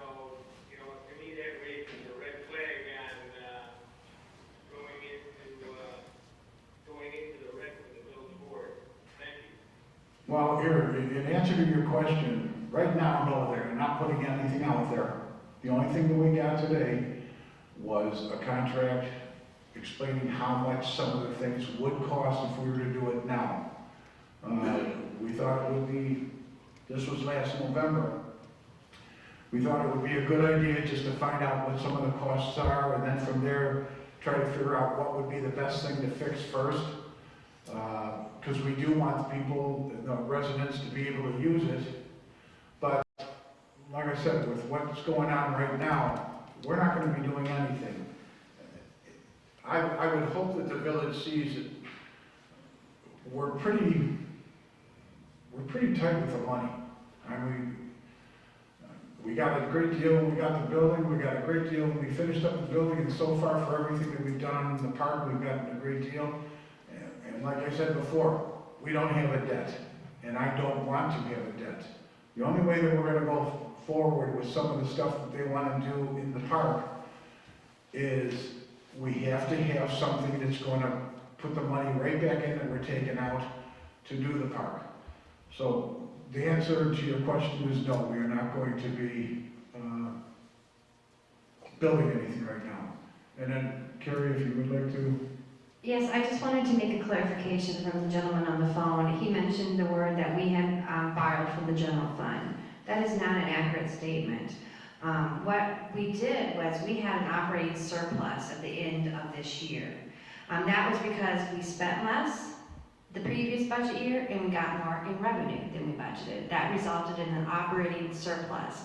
you know, to me, that raises a red flag on, going into the red with the village board. Thank you. Well, here, in answer to your question, right now, no, they're not putting anything out there. The only thing that we got today was a contract explaining how much some of the things would cost if we were to do it now. We thought it would be, this was last November. We thought it would be a good idea just to find out what some of the costs are, and then from there, try to figure out what would be the best thing to fix first. Because we do want the people, the residents, to be able to use it. But, like I said, with what's going on right now, we're not gonna be doing anything. I would hope that the village sees that we're pretty tight with the money. I mean, we got a great deal, we got the building, we got a great deal, we finished up the building, and so far for everything that we've done in the park, we've gotten a great deal. And like I said before, we don't have a debt, and I don't want to have a debt. The only way that we're gonna go forward with some of the stuff that they wanna do in the park is we have to have something that's gonna put the money right back in that we're taking out to do the park. So the answer to your question is no, we are not going to be building anything right now. And then, Carrie, if you would like to. Yes, I just wanted to make a clarification from the gentleman on the phone. He mentioned the word that we had borrowed from the general fund. That is not an accurate statement. What we did was we had an operating surplus at the end of this year. That was because we spent less the previous budget year and we got more in revenue than we budgeted. That resulted in an operating surplus.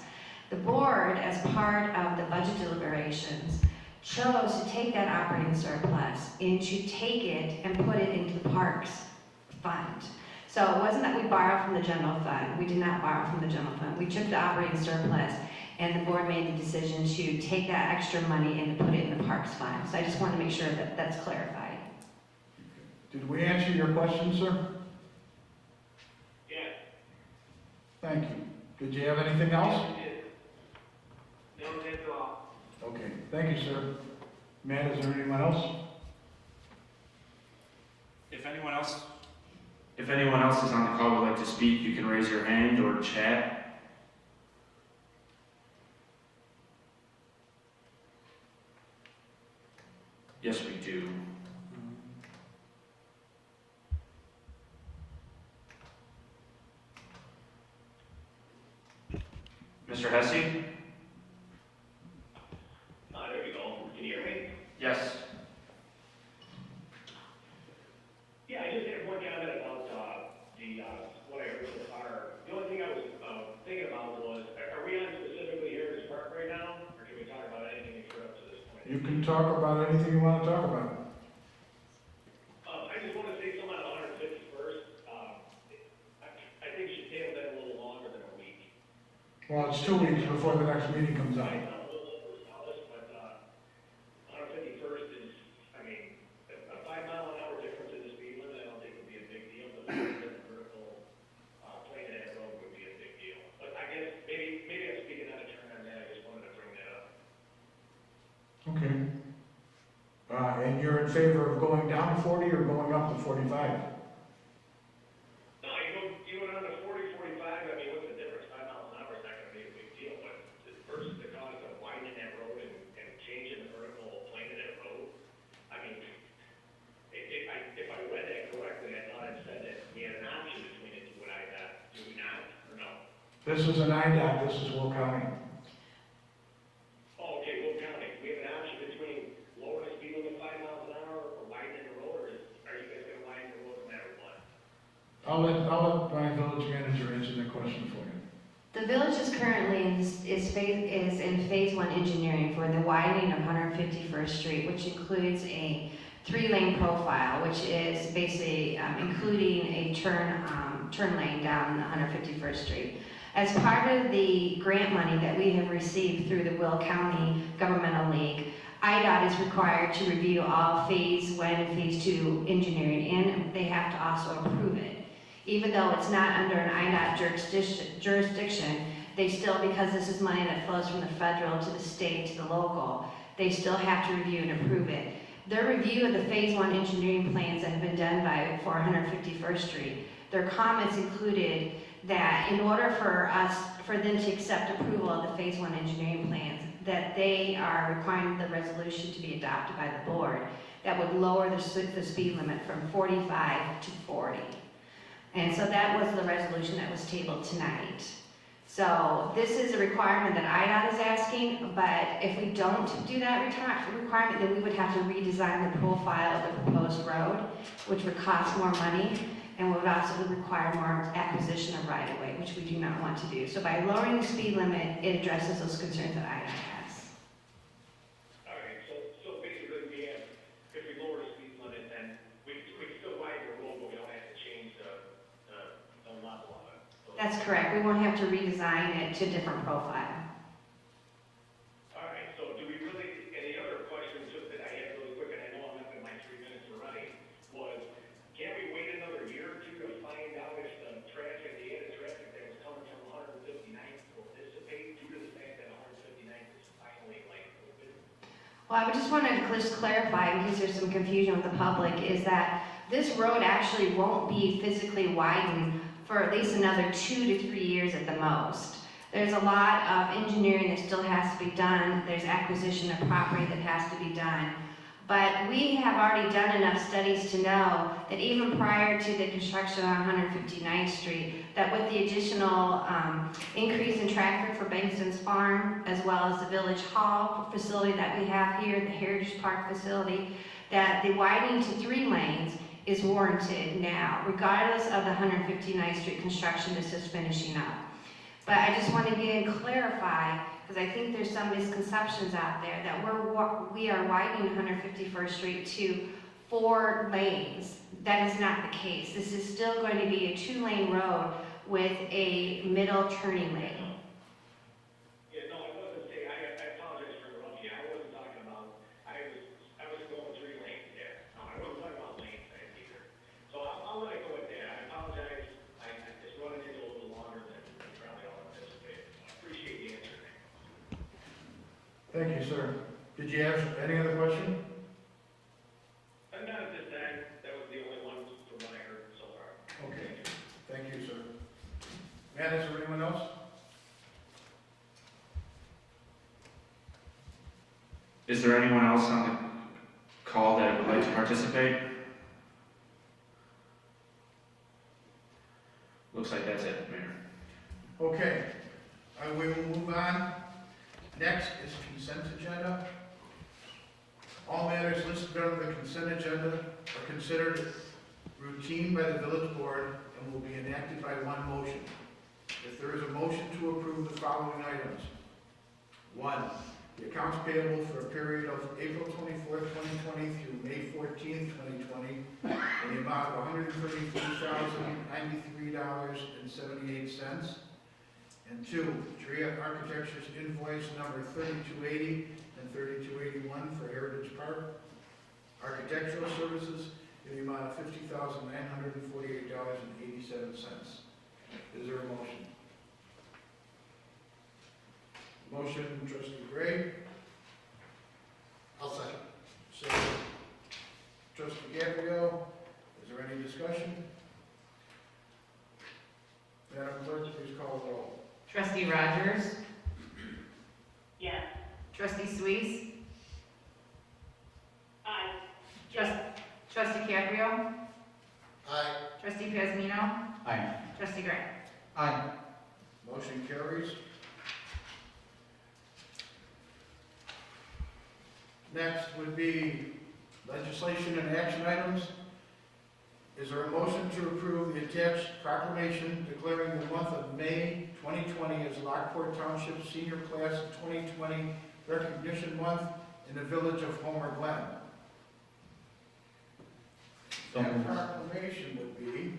The board, as part of the budget deliberations, chose to take that operating surplus and to take it and put it into the parks fund. So it wasn't that we borrowed from the general fund. We did not borrow from the general fund. We took the operating surplus and the board made the decision to take that extra money and to put it in the parks fund. So I just wanted to make sure that that's clarified. Did we answer your question, sir? Yes. Thank you. Did you have anything else? Yes, you did. No, that's all. Okay, thank you, sir. Matt, is there anyone else? If anyone else is on the call would like to speak, you can raise your hand or chat. Yes, we do. Mr. Hesse? There we go. Can you hear me? Yes. Yeah, I just had one comment about, what I heard so far. The only thing I was, thinking about was, are we on specifically Heritage Park right now? Or can we talk about anything extra up to this point? You can talk about anything you want to talk about. I just want to say something on 151st. I think you should table that a little longer than a week. Well, it's 2 weeks before the next meeting comes I out. sound a little overzealous, but, 151st is, I mean, a 5-mile-an-hour difference in the speed limit, I don't think would be a big deal, but the vertical, plane of that road would be a big deal. favor of going down 40 or going up to 45? No, you went on to 40, 45, I mean, what's the difference? 5 miles an hour is not gonna be a big deal, but versus the cost of widening that road and changing the vertical plane of that road, I mean, if I read that correctly, I thought it said that we had an option between it, would I, do we not, or no? This is an IDOT, this is Will County. Oh, okay, Will County, we have an option between lowering the speed limit 5 miles an hour or widening the road, or are you guys gonna widen the road no matter what? I'll let my village manager answer the question for you. The village is currently is in phase 1 engineering for the widening of 151st Street, which includes a 3-lane profile, which is basically including a turn lane down 151st Street. As part of the grant money that we have received through the Will County Governmental League, IDOT is required to review all phase 1 and phase 2 engineering, and they have to also approve it. Even though it's not under an IDOT jurisdiction, they still, because this is money that flows from the federal to the state to the local, they still have to review and approve it. Their review of the phase 1 engineering plans that have been done for 151st Street, their comments included that in order for them to accept approval of the phase 1 engineering plans, that they are requiring the resolution to be adopted by the board that would lower the speed limit from 45 to 40. And so that was the resolution that was tabled tonight. So this is a requirement that IDOT is asking, but if we don't do that requirement, then we would have to redesign the profile of the proposed road, which would cost more money, and would also require more acquisition of right-of-way, which we do not want to do. So by lowering the speed limit, it addresses those concerns that IDOT has. All right, so basically we have, if we lower the speed limit, then we can still widen the road, but we don't have to change the level of it. So- That's correct. We won't have to redesign it to a different profile. All right, so do we really, any other questions that I have really quick, and I know I'm up in my 3 minutes already, was, can we wait another year or two to find out if the traffic, the added traffic that was coming from 159th will dissipate due to the fact that 159th is finally like open? Well, I would just want to just clarify, in case there's some confusion with the public, is that this road actually won't be physically widened for at least another 2 to 3 years at the most. There's a lot of engineering that still has to be done. There's acquisition of property that has to be done. But we have already done enough studies to know that even prior to the construction on 159th Street, that with the additional increase in traffic for Bankston's Farm, as well as the Village Hall facility that we have here, the Heritage Park facility, that the widening to 3 lanes is warranted now, regardless of the 159th Street construction that's just finishing up. But I just want to again clarify, because I think there's some misconceptions out there, that we are widening 151st Street to 4 lanes. That is not the case. This is still going to be a 2-lane road with a middle turning lane. Yeah, no, I wasn't saying, I apologize for interrupting you, I wasn't talking about, I was going 3 lanes there. No, I wasn't talking about lanes either. So I'll let it go with that, I apologize, I just running into a little longer than probably all anticipated. I appreciate the answer. Thank you, sir. Did you have any other question? Not at this time, that was the only one from what I heard so far. Okay, thank you, sir. Matt, is there anyone else? Is there anyone else on the call that would like to participate? Looks like that's it, Mayor. Okay, we will move on. Next is consent agenda. All matters listed under the consent agenda are considered routine by the village board and will be enacted by one motion. If there is a motion to approve the following items. 1, the accounts payable for a period of April 24th, 2020 through May 14th, 2020 in the amount of $133,093.78. And 2, Tria Architecture's invoice number 3280 and 3281 for Heritage Park architectural services in the amount of $50,948.87. Is there a motion? Motion, trustee Gray. I'll second. Second, Trustee Rogers? Yes. Trustee Suisse? Aye. Trustee Caprio? Aye. Trustee Pazmino? Aye. Trustee Gray? Aye. Motion carries. Next would be legislation and action items. Is there a motion to approve the attached proclamation declaring the month of May 2020 as Lockport Township Senior Class of 2020 Recognition Month in the Village of Homer Glen? That proclamation would be,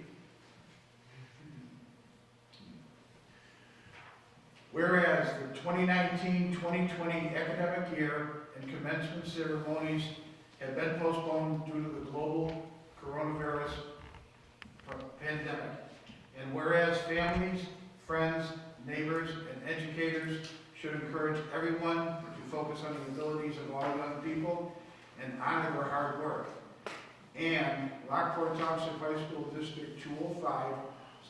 whereas the 2019-2020 academic year and commencement ceremonies have been postponed due to the global coronavirus pandemic, and whereas families, friends, neighbors, and educators should encourage everyone to focus on the abilities of all young people and honor their hard work. And Lockport Township High School District 205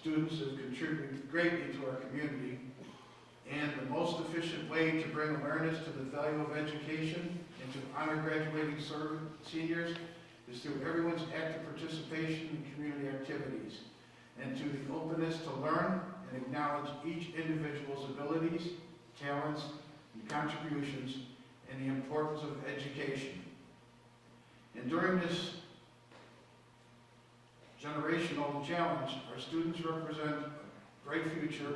students have contributed greatly to our community. And the most efficient way to bring awareness to the value of education and to honor graduating seniors is through everyone's active participation in community activities, and to the openness to learn and acknowledge each individual's abilities, talents, and contributions, and the importance of education. And during this generational challenge, our students represent a bright future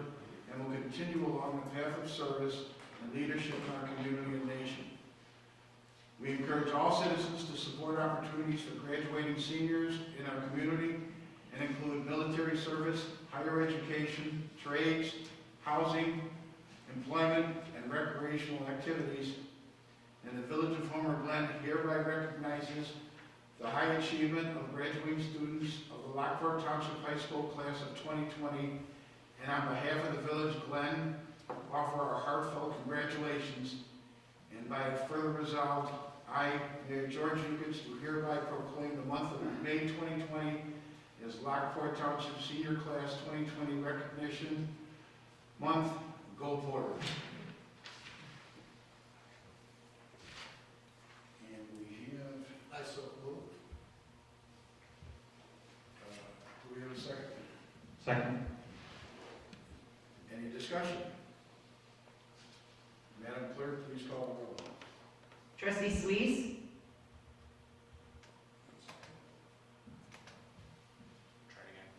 and will continue along the path of service and leadership in our community and nation. We encourage all citizens to support opportunities for graduating seniors in our community and include military service, higher education, trades, housing, employment, and recreational activities. And the Village of Homer Glen hereby recognizes the high achievement of graduating students of the Lockport Township High School Class of 2020, and on behalf of the Village of Glen, offer our heartfelt congratulations. And by further resolved, I, Mayor George Ukich, do hereby proclaim the month of May 2020 as Lockport Township Senior Class 2020 Recognition Month. Go Porter. And we have, I so move. Do we have a second? Second. Any discussion? Madam Clerk, please call the roll. Trustee Suisse?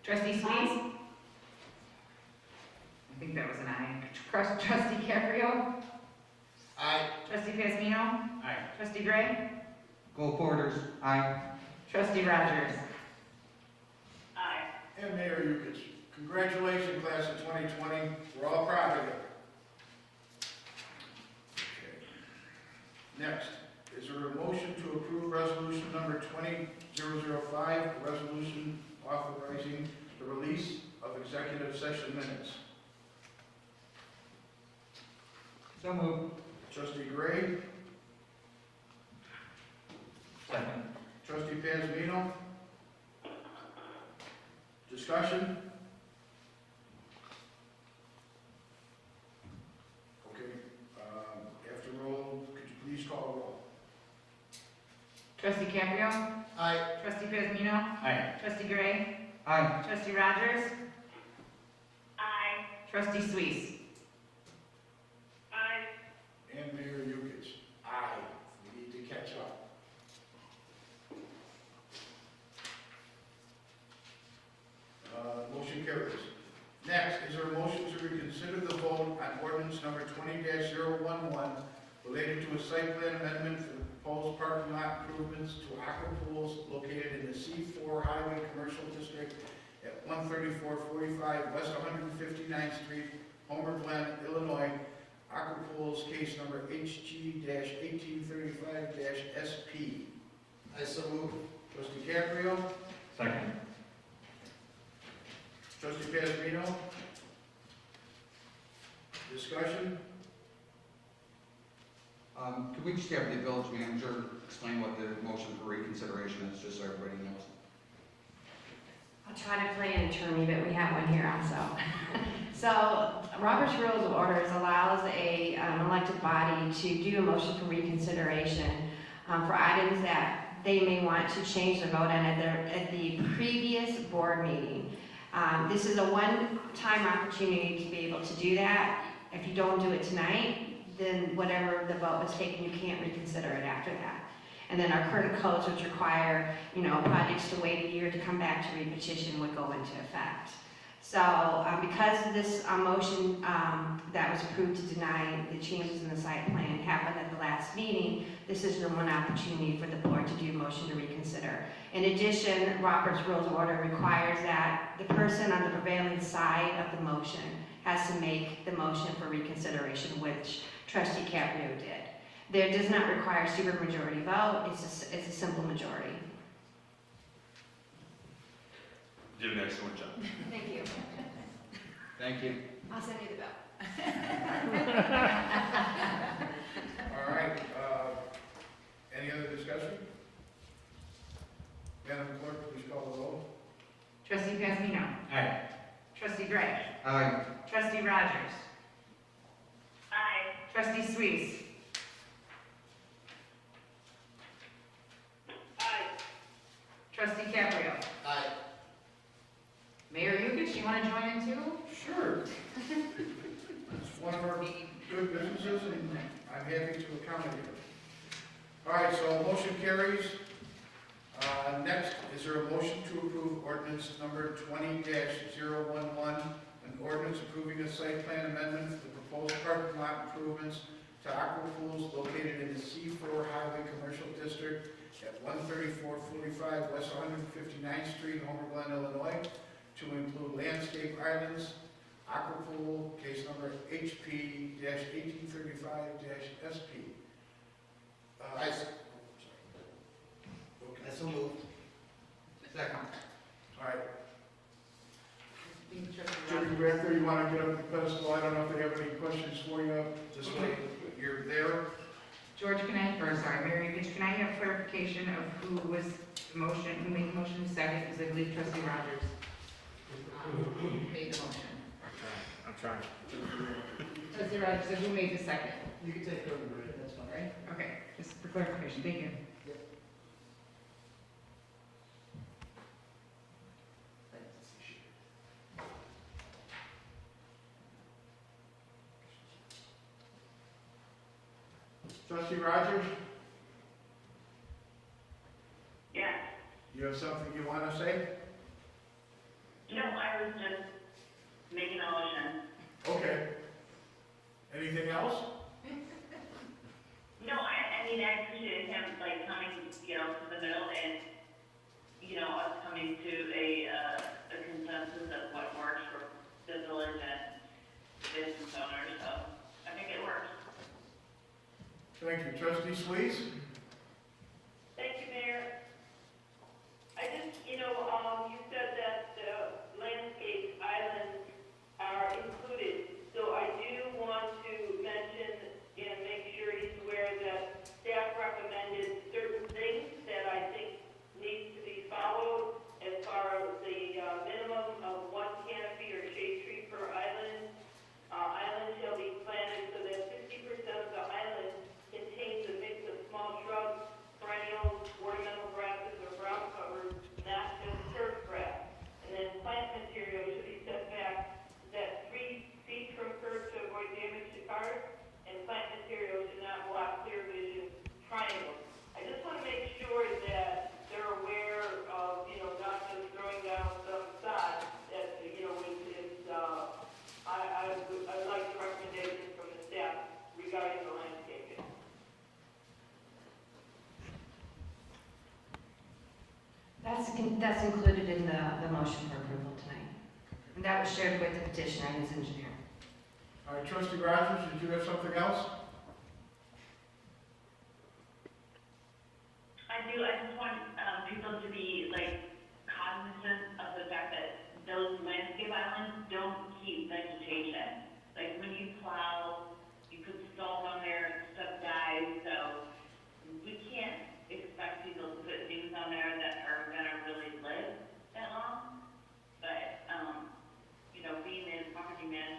Trustee Suisse? I think that was an aye. Trustee Caprio? Aye. Trustee Pazmino? Aye. Trustee Gray? Go Porters. Aye. Trustee Rogers? Aye. And Mayor Ukich, congratulations, class of 2020. We're all proud of you. Okay. Next, is there a motion to approve resolution number 20005, a resolution authorizing the release of executive session minutes? So moved. Trustee Gray, Second. trustee Pazmino. Discussion? Okay, after roll, could you please call the roll? Trustee Caprio? Aye. Trustee Pazmino? Aye. Trustee Gray? Aye. Trustee Rogers? Aye. Trustee Suisse? Aye. And Mayor Ukich. Aye. We need to catch up. Motion carries. Next, is there a motion to reconsider the vote on ordinance number 20-011 related to a site plan amendment for the proposed parking lot improvements to Aqua pools located in the C4 Highway Commercial District at 13445 West 159th Street, Homer Glen, Illinois. Aqua pools case number HG-1835-SP. I so move. Trustee Caprio. Second. Trustee Pazmino. Discussion? Could we just have the village manager explain what the motion for reconsideration is, just so everybody knows? I'll try to play an attorney, but we have one here also. So Robert's Rules of Orders allows an elected body to do a motion for reconsideration for items that they may want to change their vote on at the previous board meeting. This is a one-time opportunity to be able to do that. If you don't do it tonight, then whatever the vote was taken, you can't reconsider it after that. And then our current codes, which require, projects to wait a year to come back to repetition, would go into effect. So because this motion that was approved to deny the changes in the site plan happened at the last meeting, this is the one opportunity for the board to do a motion to reconsider. In addition, Robert's Rules of Order requires that the person on the prevailing side of the motion has to make the motion for reconsideration, which Trustee Caprio did. There does not require a supermajority vote, it's a simple majority. You did an excellent job. Thank you. Thank you. I'll send you the bill. All right, any other discussion? Madam Clerk, please call the roll. Trustee Pasmino. Aye. Trustee Gray. Aye. Trustee Rogers. Aye. Trustee Suisse. Aye. Trustee Caprio. Aye. Mayor Yukich, you want to join in too? Sure. It's one of our good businesses, and I'm happy to accommodate it. All right, so motion carries. Next, is there a motion to approve ordinance number 20-011, an ordinance approving a site plan amendment for the proposed parking lot improvements to Aqua pools located in the C4 Highway Commercial District at 13445 West 159th Street, Homer Glen, Illinois, to include landscape islands, Aqua pool, case number HP-1835-SP. So moved. Second. All right, Trustee Jimmy Rogers. Director, you want to get up the pedestal? I don't know if they have any questions for you, just like you're there. George, Mayor Yukich, can I have clarification of who was the motion, who made the motion second, because I believe Trustee Rogers made the motion. I'm trying. Trustee Rogers, so who made the second? You can take over, that's fine. Right? Okay, just for clarification, thank you. Trustee Rogers, Yes. you have something you want to say? No, I was just making a motion. Okay. Anything else? No, I mean, I appreciate him, coming, to the middle and, us coming to a consensus of what works for the village and business owners, so I think it works. Thank you. Trustee Suisse? Thank you, Mayor. I just, you said that the landscape islands are included. So I do want to mention and make sure he's aware that staff recommended certain things that I think needs to be followed as far as the minimum of one canopy or shade tree per island. Island shall be planted so that 50% of the island contains a mix of small shrubs, perennials, ornamental grasses, or ground covers, not just turf grass. And then plant material should be set back that 3 feet from curb to avoid damage to cars, and plant material should not block clear vision triangles. I just want to make sure that they're aware of, not just throwing down some sod that, which is, I'd like the recommendation from the staff regarding the landscaping. That's included in the motion for approval tonight. And that was shared with the petitioner and his engineer. All right, Trustee Rogers, did you have something else? I do, I just want people to be cognizant of the fact that those landscape islands don't keep vegetation. When you plow, you put salt on there and stuff dies, so we can't expect people to put things on there that are gonna really live that long. But, being in property management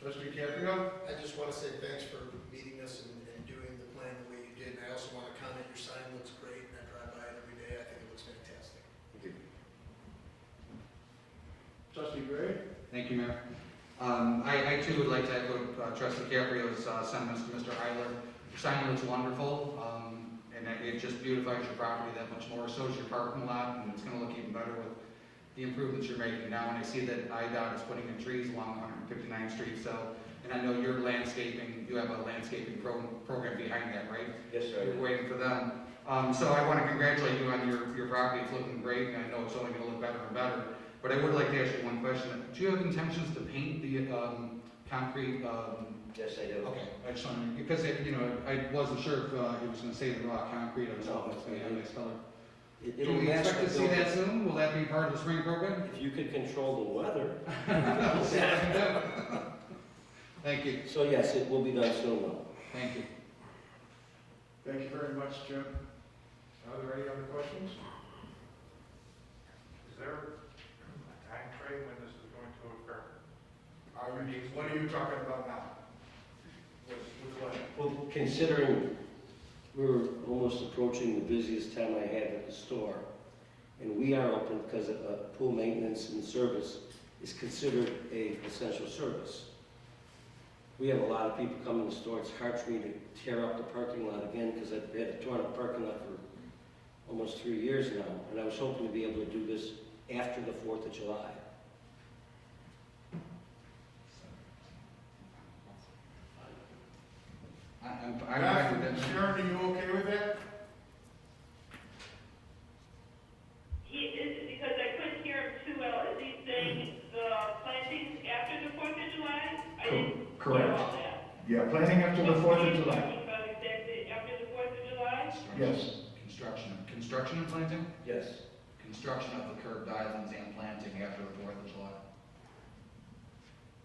Trustee Caprio? I just want to say thanks for meeting us and doing the plan the way you did. And I also want to comment, your sign looks great, and I drive by it every day. I think it looks fantastic. Trustee Gray? Thank you, Mayor. I too would like to echo Trustee Caprio's sentiments to Mr. Eiler. Your sign looks wonderful, and it just beautifies your property that much more. So is your parking lot, and it's going to look even better with the improvements you're making now. And I see that IDOT is putting in trees along 159th Street, and I know you're landscaping, you have a landscaping program behind that, right? Yes, You're waiting for them. So I want to congratulate you on your property. It's looking great, and I know it's only going to look better and better. But I would like to ask you one question. Do you have intentions to paint the concrete? Yes, I do. Okay, I just wanted, because I wasn't sure if it was going to say the raw concrete. I was hoping it's going to have a nice color. Do we expect to see that soon? Will that be part of the spring program? If you could control the weather. We'll see what I can do. Thank you. So yes, it will be done soon, though. Thank you. Thank you very much, Jim. Are there any other questions? Is there a time frame when this is going to occur? What are you talking about now? With what? Well, considering we're almost approaching the busiest time I have at the store, and we are open because pool maintenance and service is considered a essential service. We have a lot of people come in the store. It's hard for me to tear up the parking lot again because I've had a torn up parking lot for almost 3 years now, and I was hoping to be able to do this after the 4th of July. I'm fine with that. Sharon, are you okay with that? Because I couldn't hear him too well, is he saying the plantings after the 4th of July? I didn't Correct. hear all that. Yeah, planning after the 4th of What are you July. talking about exactly after the 4th of July? Yes. Construction and planting? Yes. Construction of the curved islands and planting after the 4th of July.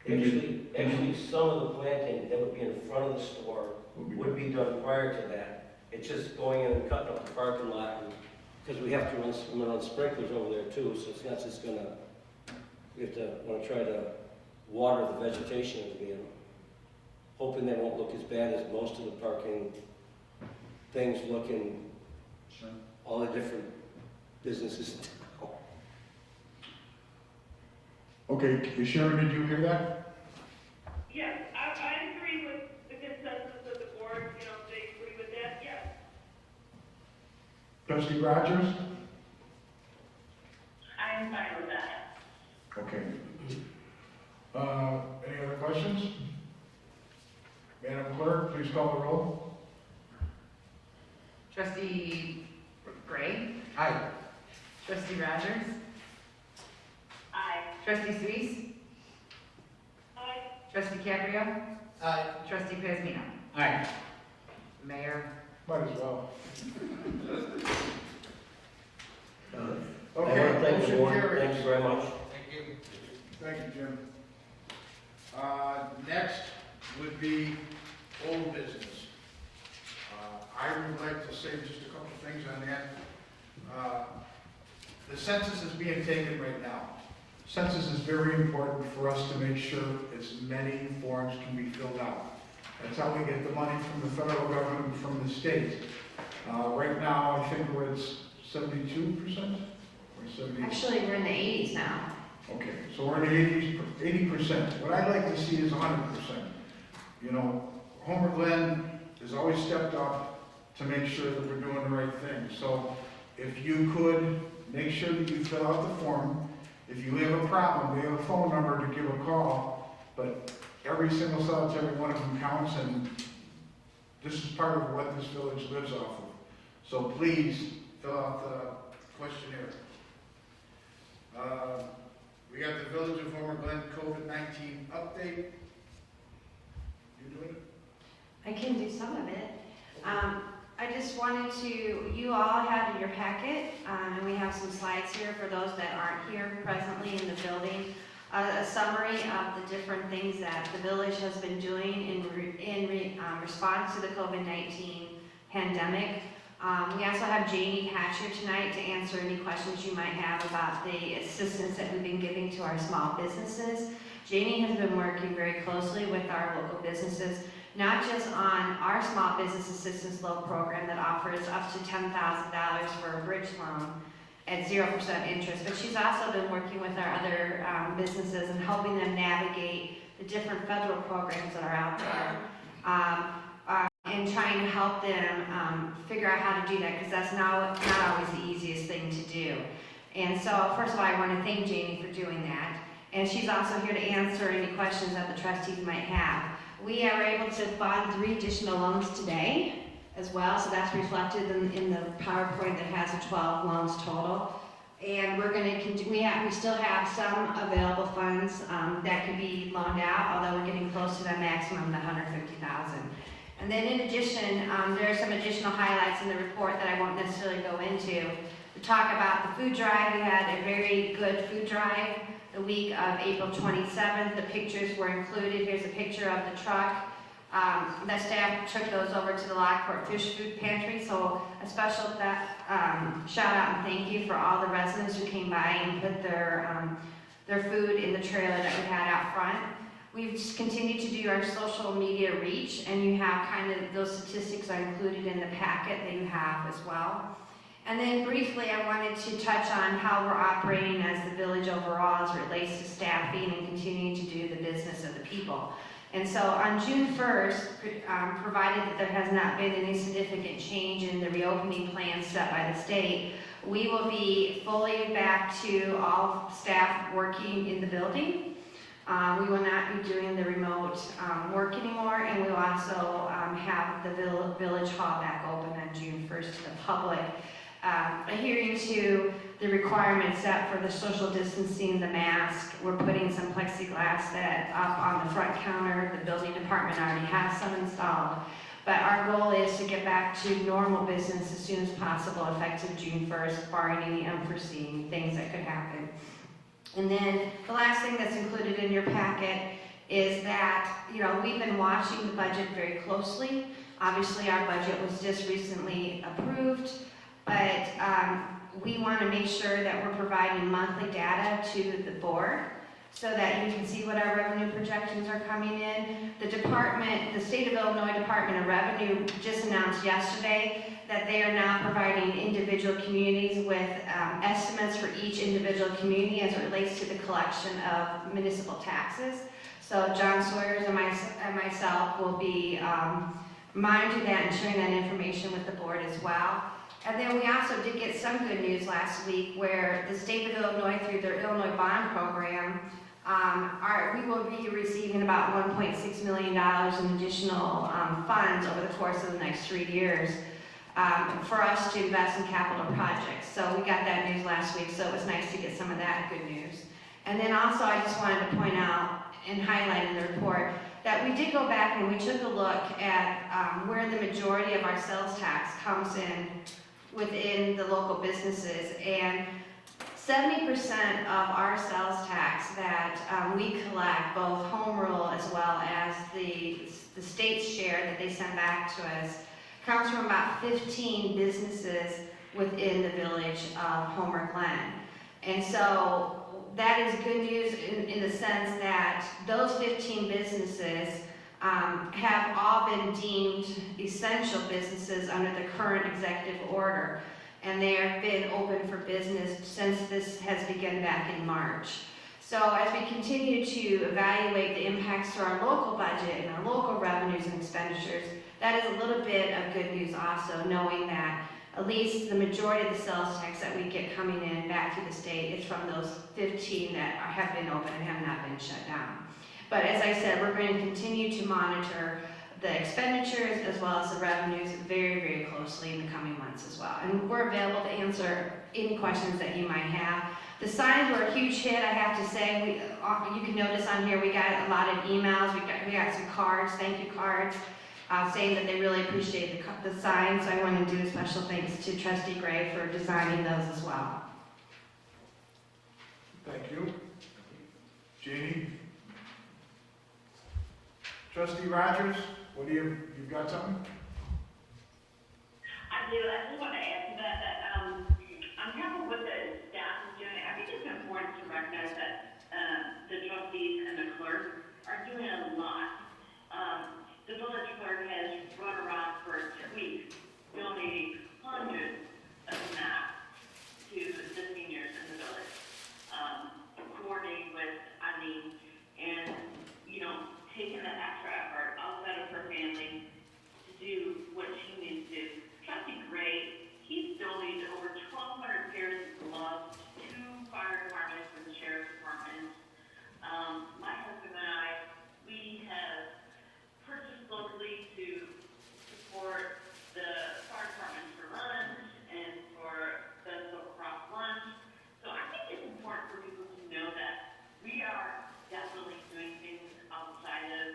Actually, some of the planting that would be in front of the store would be done prior to that. It's just going in and cutting up the parking lot, because we have to run sprinklers over there too, so it's not just gonna, we have to, want to try to water the vegetation as we, hoping they won't look as bad as most of the parking things look in Sure. all the different businesses in town. Okay, Sharon, did you hear that? Yes, I agree with the consensus of the board, if they agree with that, yes. Trustee Rogers? I'm fine with that. Okay. Any other questions? Madam Clerk, please call the roll. Trustee Gray? Aye. Trustee Rogers? Aye. Trustee Suisse? Aye. Trustee Caprio? Aye. Trustee Pazmino? Aye. Mayor? Might as well. I want Okay, to thank the motion board. carries. Thank you very much. Thank you. Thank you, Jim. Next would be old business. I would like to say just a couple things on that. The census is being taken right now. Census is very important for us to make sure as many forms can be filled out. That's how we get the money from the federal government and from the state. Right now, I think we're at 72% or 70. Actually, we're in the 80s now. Okay, so we're at 80%. What I'd like to see is 100%. Homer Glen has always stepped up to make sure that we're doing the right thing. So if you could make sure that you fill out the form. If you have a problem, we have a phone number to give a call, but every single solitary one of them counts, and this is part of what this village lives off of. So please fill out the questionnaire. We got the Village of Homer Glen COVID-19 update. You doing it? I can do some of it. I just wanted to, you all had in your packet, and we have some slides here for those that aren't here presently in the building, a summary of the different things that the village has been doing in response to the COVID-19 pandemic. We also have Janie Hatch here tonight to answer any questions you might have about the assistance that we've been giving to our small businesses. Janie has been working very closely with our local businesses, not just on our small business assistance loan program that offers up to $10,000 for a bridge loan at 0% interest, but she's also been working with our other businesses and helping them navigate the different federal programs that are out there. And trying to help them figure out how to do that, because that's not always the easiest thing to do. And so, first of all, I want to thank Janie for doing that. And she's also here to answer any questions that the trustees might have. We are able to fund 3 additional loans today as well, so that's reflected in the PowerPoint that has the 12 loans total. And we're going to we still have some available funds that could be loaned out, although we're getting close to the maximum, the $150,000. And then in addition, there are some additional highlights in the report that I won't necessarily go into. To talk about the food drive, we had a very good food drive the week of April 27th. The pictures were included. Here's a picture of the truck. The staff took those over to the Lockport Fish Food Pantry, so a special shout out and thank you for all the residents who came by and put their food in the trailer that we had out front. We've just continued to do our social media reach, and you have kind of those statistics are included in the packet that you have as well. And then briefly, I wanted to touch on how we're operating as the village overall as it relates to staffing and continuing to do the business of the people. And so on June 1st, provided that there has not been any significant change in the reopening plans set by the state, we will be fully back to all staff working in the building. We will not be doing the remote work anymore, and we will also have the village hall back open on June 1st to the public, adhering to the requirements set for the social distancing, the mask. We're putting some plexiglass up on the front counter. The building department already has some installed. But our goal is to get back to normal business as soon as possible, effective June 1st, barring any unforeseen things that could happen. And then the last thing that's included in your packet is that, we've been watching the budget very closely. Obviously, our budget was just recently approved, but we want to make sure that we're providing monthly data to the board so that you can see what our revenue projections are coming in. The State of Illinois Department of Revenue just announced yesterday that they are now providing individual communities with estimates for each individual community as it relates to the collection of municipal taxes. So John Sawyers and myself will be monitoring that and sharing that information with the board as well. And then we also did get some good news last week where the state of Illinois, through their Illinois bond program, we will be receiving about $1.6 million in additional funds over the course of the next 3 years for us to invest in capital projects. So we got that news last week, so it was nice to get some of that good news. And then also I just wanted to point out and highlight in the report that we did go back and we took a look at where the majority of our sales tax comes in within the local businesses, and 70% of our sales tax that we collect, both home rule as well as the state's share that they send back to us, comes from about 15 businesses within the village of Homer Glen. And so that is good news in the sense that those 15 businesses have all been deemed essential businesses under the current executive order, and they have been open for business since this has begun back in March. So as we continue to evaluate the impacts to our local budget and our local revenues and expenditures, that is a little bit of good news also, knowing that at least the majority of the sales tax that we get coming in back to the state is from those 15 that have been open and have not been shut down. But as I said, we're going to continue to monitor the expenditures as well as the revenues very, very closely in the coming months as well. And we're available to answer any questions that you might have. The signs were a huge hit, I have to say. You can notice on here we got a lot of emails, we got some cards, thank you cards, saying that they really appreciate the signs. So I want to do a special thanks to Trustee Gray for designing those as well. Thank you. Jeannie? Trustee Rogers, you've got something? I do. I just clerk are doing a lot. The village clerk has run around for 2 weeks, donating hundreds of masks to the seniors in the village. Coordinating with Ani and, taking that extra effort outside of her family to do what she needs to do. Trustee Gray, he's donated over 1,200 pairs of gloves to 2 fire departments and the sheriff's department. My husband and I, we have purchased locally to support the fire department for lunch and for the Silver Cross lunch. So I think it's important for people to know that we are definitely doing things outside of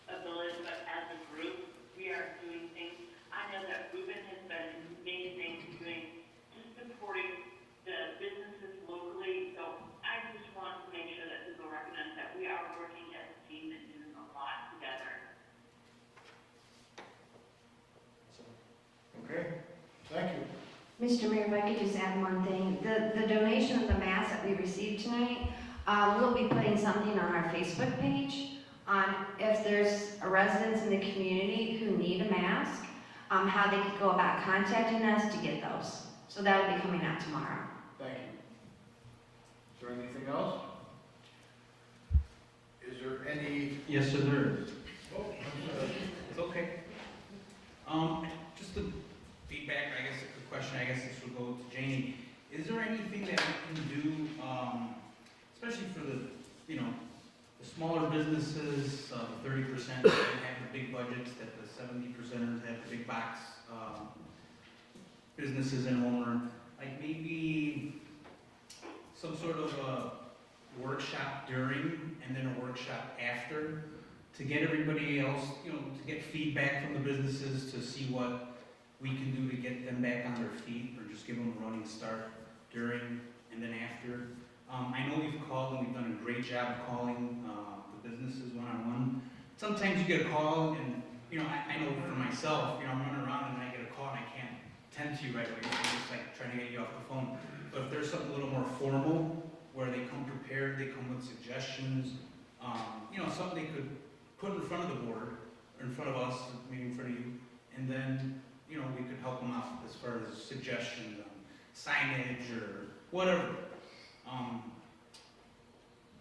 a village, but as a group, we are doing things. I know that Ruben has been amazing just supporting the businesses locally. So I just want to make sure that people recognize that we are working as a team and doing a lot together. Okay, thank you. Mr. Mayor, if I could just add one thing. The donation of the masks that we received tonight, we'll be putting something on our Facebook page on if there's a residents in the community who need a mask, how they could go about contacting us to get those. So that will be coming out tomorrow. Thank you. Is there anything else? Is there any? Yes, sir, there is. Oh, I'm sorry. It's okay. Just a feedback, I guess, a question, I guess this would go to Janie. Is there anything that we can do, especially for the, the smaller businesses, the 30% that have the big budgets, that the 70%ers have the big box, businesses in Homer, like maybe some sort of a workshop during and then a workshop after to get everybody else, to get feedback from the businesses to see what we can do to get them back on their feet or just give them a running start during and then after. I know we've called and we've done a great job of calling the businesses one-on-one. Sometimes you get a call and, I know for myself, I'm running around and I get a call and I can't tend to you right away. I'm just like trying to get you off the phone. But if there's something a little more formal where they come prepared, they come with suggestions, something they could put in front of the board, or in front of us, maybe in front of you, and then, we could help them out as far as suggestions on signage or whatever.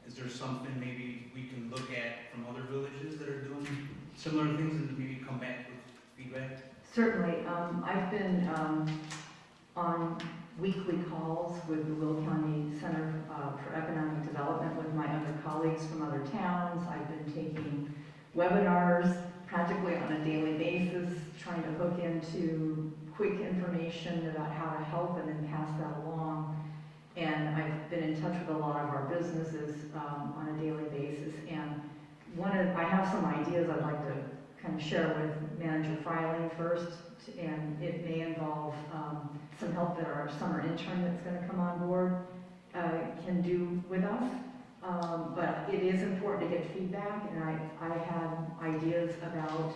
Is there something maybe we can look at from other villages that are doing similar things and maybe come back with feedback? Certainly. I've been on weekly calls with the Will County Center for Economic Development with my other colleagues from other towns. I've been taking webinars practically on a daily basis, trying to hook into quick information about how to help and then pass that along. And I've been in touch with a lot of our businesses on a daily basis. And I have some ideas I'd like to kind of share with Manager Freiling first, and it may involve some help that our summer intern that's going to come on board can do with us. But it is important to get feedback, and I had ideas about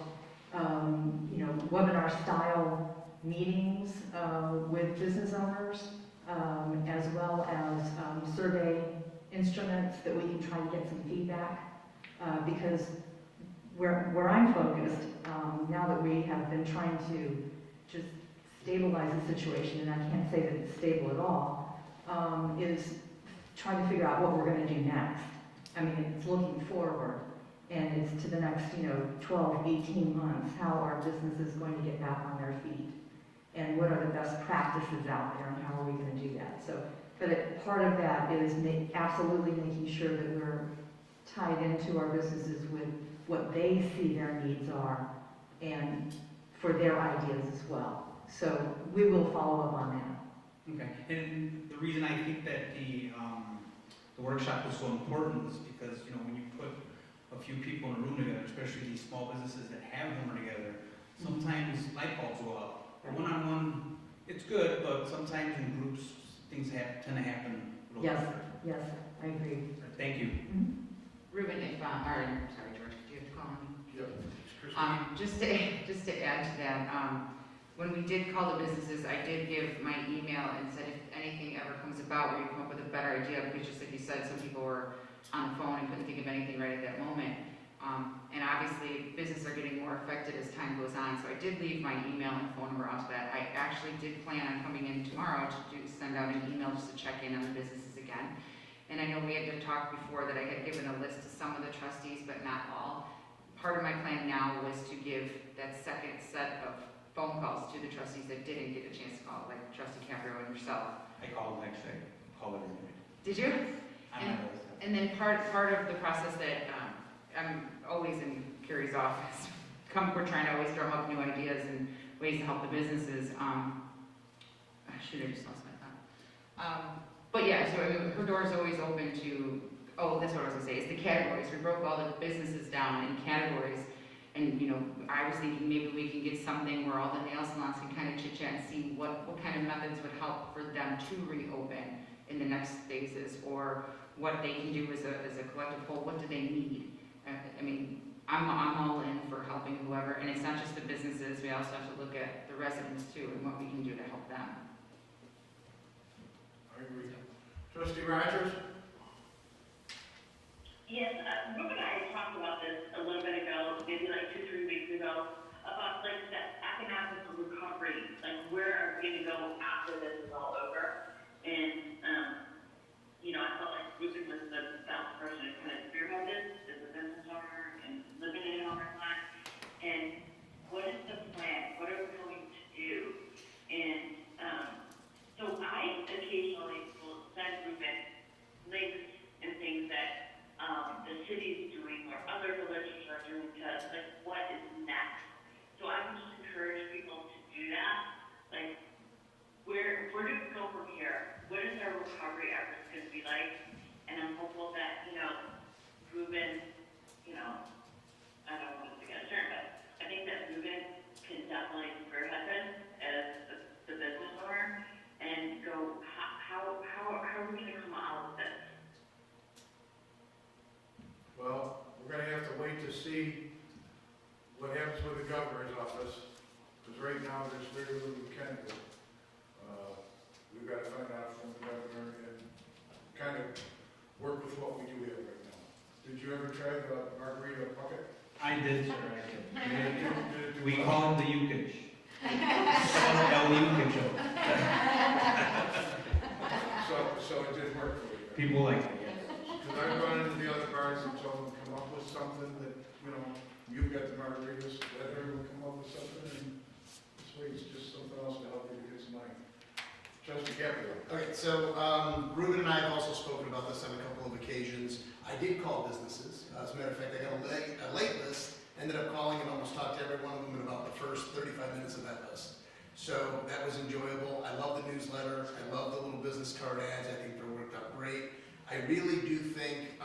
webinar style meetings with business owners, as well as survey instruments that we can try to get some feedback, because where I'm focused, now that we have been trying to just stabilize the situation, and I can't say that it's stable at all, is trying to figure out what we're going to do next. I mean, it's looking forward, and it's to the next, 12, 18 months, how our business is going to get back on their feet, and what are the best practices out there, and how are we going to do that. So, but part of that is absolutely making sure that we're tied into our businesses with what they see their needs are, and for their ideas as well. So we will follow up on that. Okay, and the reason I think that the workshop is so important is because, when you put a few people in a room together, especially these small businesses that have them together, sometimes light bulbs go out. One-on-one, it's good, but sometimes in groups, things tend to happen a little different. Yes, I agree. Thank you. Ruben, sorry, George, do you have to call me? Yeah. Just to add to that, when we did call the businesses, I did give my email and said if anything ever comes about where you come up with a better idea, because just like you said, some people were on the phone and couldn't think of anything right at correct it as time goes on. So I did leave my email and phone number out to that. I actually did plan on coming in tomorrow to send out an email just to check in on the businesses again. And I know we had to talk before that I had given a list to some of the trustees, but not all. Part of my plan now was to give that second set of phone calls to the trustees that didn't get a chance to call, like Trustee Caprio and yourself. I called next day, called everybody. Did you? I'm not really- And then part of the process that I'm always in Carrie's office, we're trying to always drum up new ideas and ways to help the businesses. Shoot, I just lost my thought. But yeah, so I mean, her door's always open to, oh, that's what I was gonna say, is the categories. We broke all the businesses down in categories. And, you know, I was thinking maybe we can get something where all the nail salons can kind of chit chat and see what kind of methods would help for them to reopen in the next phases, or what they can do as a collective whole. What do they need? I mean, I'm all in for helping whoever, and it's not just the businesses. We also have to look at the residents too and what we can do to help them. I agree. Trustee Rogers? Yes, Ruben and I talked about this a little bit ago, maybe like 2-3 weeks ago, about like the economic recovery, like where are we gonna go after this is all over? And, you know, I felt like Ruben was the best person to kind of spearhead this as a business owner and living in an overland. And what is the plan? What are we going to do? And, so I occasionally will send Ruben links and things that the city is doing or other villages are doing to, like, what is next? So I would just encourage people to do that. Like, where do we go from here? What is our recovery efforts going to be like? And I'm hopeful that, you know, Ruben, you know, I don't want to get a term, but I think that Ruben can definitely spearhead this as the business owner and go, how are we going to come out of this? Well, we're gonna have to wait to see what happens with the governor's office, because right now there's very little we can do. We've got to find out from the governor and kind of work with what we do have right now. Did you ever try the margarita bucket? I did, sir, I did. Did it do We well? call it the Yukich. El Yukich. So it did work for you. People like it, yes. Because I've gone into the other bars and told them, come up with something that, you know, you've got the margaritas, let everyone come up with something, and this way it's just something else to help you to get some money. Trustee Caprio. Okay, so Ruben and I have also spoken about this on a couple of occasions. I did call businesses. As a matter of fact, I got a late list, ended up calling and almost talked to every one of them in about the first 35 minutes of that list. So that was enjoyable. I love the newsletter. I love the little business card ads. I think they worked out great. I really do think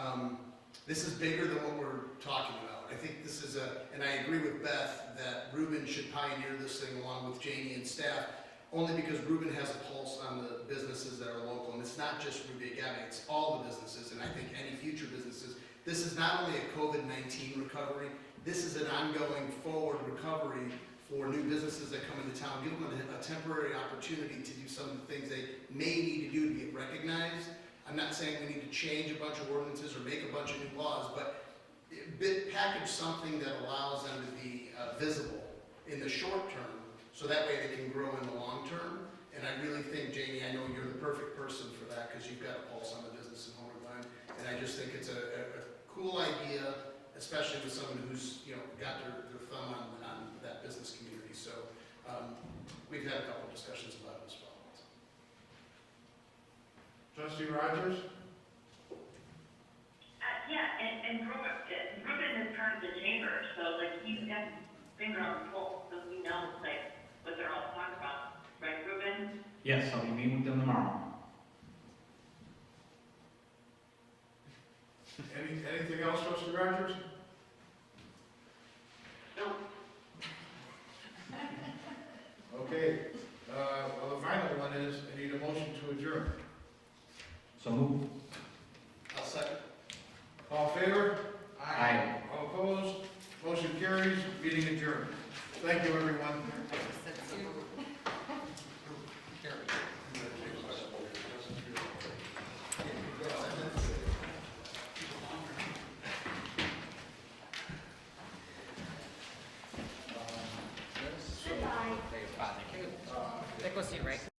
this is bigger than what we're talking about. I think this is and I agree with Beth that Ruben should pioneer this thing along with Jamie and staff, only because Ruben has a pulse on the businesses that are local. And it's not just Ruby Gabby, it's all the businesses, and I think any future businesses. This is not only a COVID-19 recovery, this is an ongoing forward recovery for new businesses that come into town. Give them a temporary opportunity to do some of the things they may need to do to get recognized. I'm not saying we need to change a bunch of ordinances or make a bunch of new laws, but package something that allows them to be visible in the short term, so that way they can grow in the long term. And I really think, Jamie, I know you're the perfect person for that because you've got a pulse on the business in Homer Glen. And I just think it's a cool idea, especially with someone who's, you know, got their thumb on that business community. So we've had a couple of discussions about it as well. Trustee Rogers? Yeah, and Ruben is part of the chamber, so like he's got his finger on the pulse, so he knows like what they're all talking about, right, Ruben? Yes, I'll be meeting with them tomorrow. Anything else, Trustee Rogers? No. Okay. Well, the final one is, I need a motion to adjourn. So move. I'll second. All in favor? Aye. All opposed? Motion carries. Meeting adjourned. Thank you, everyone. That goes to you, right?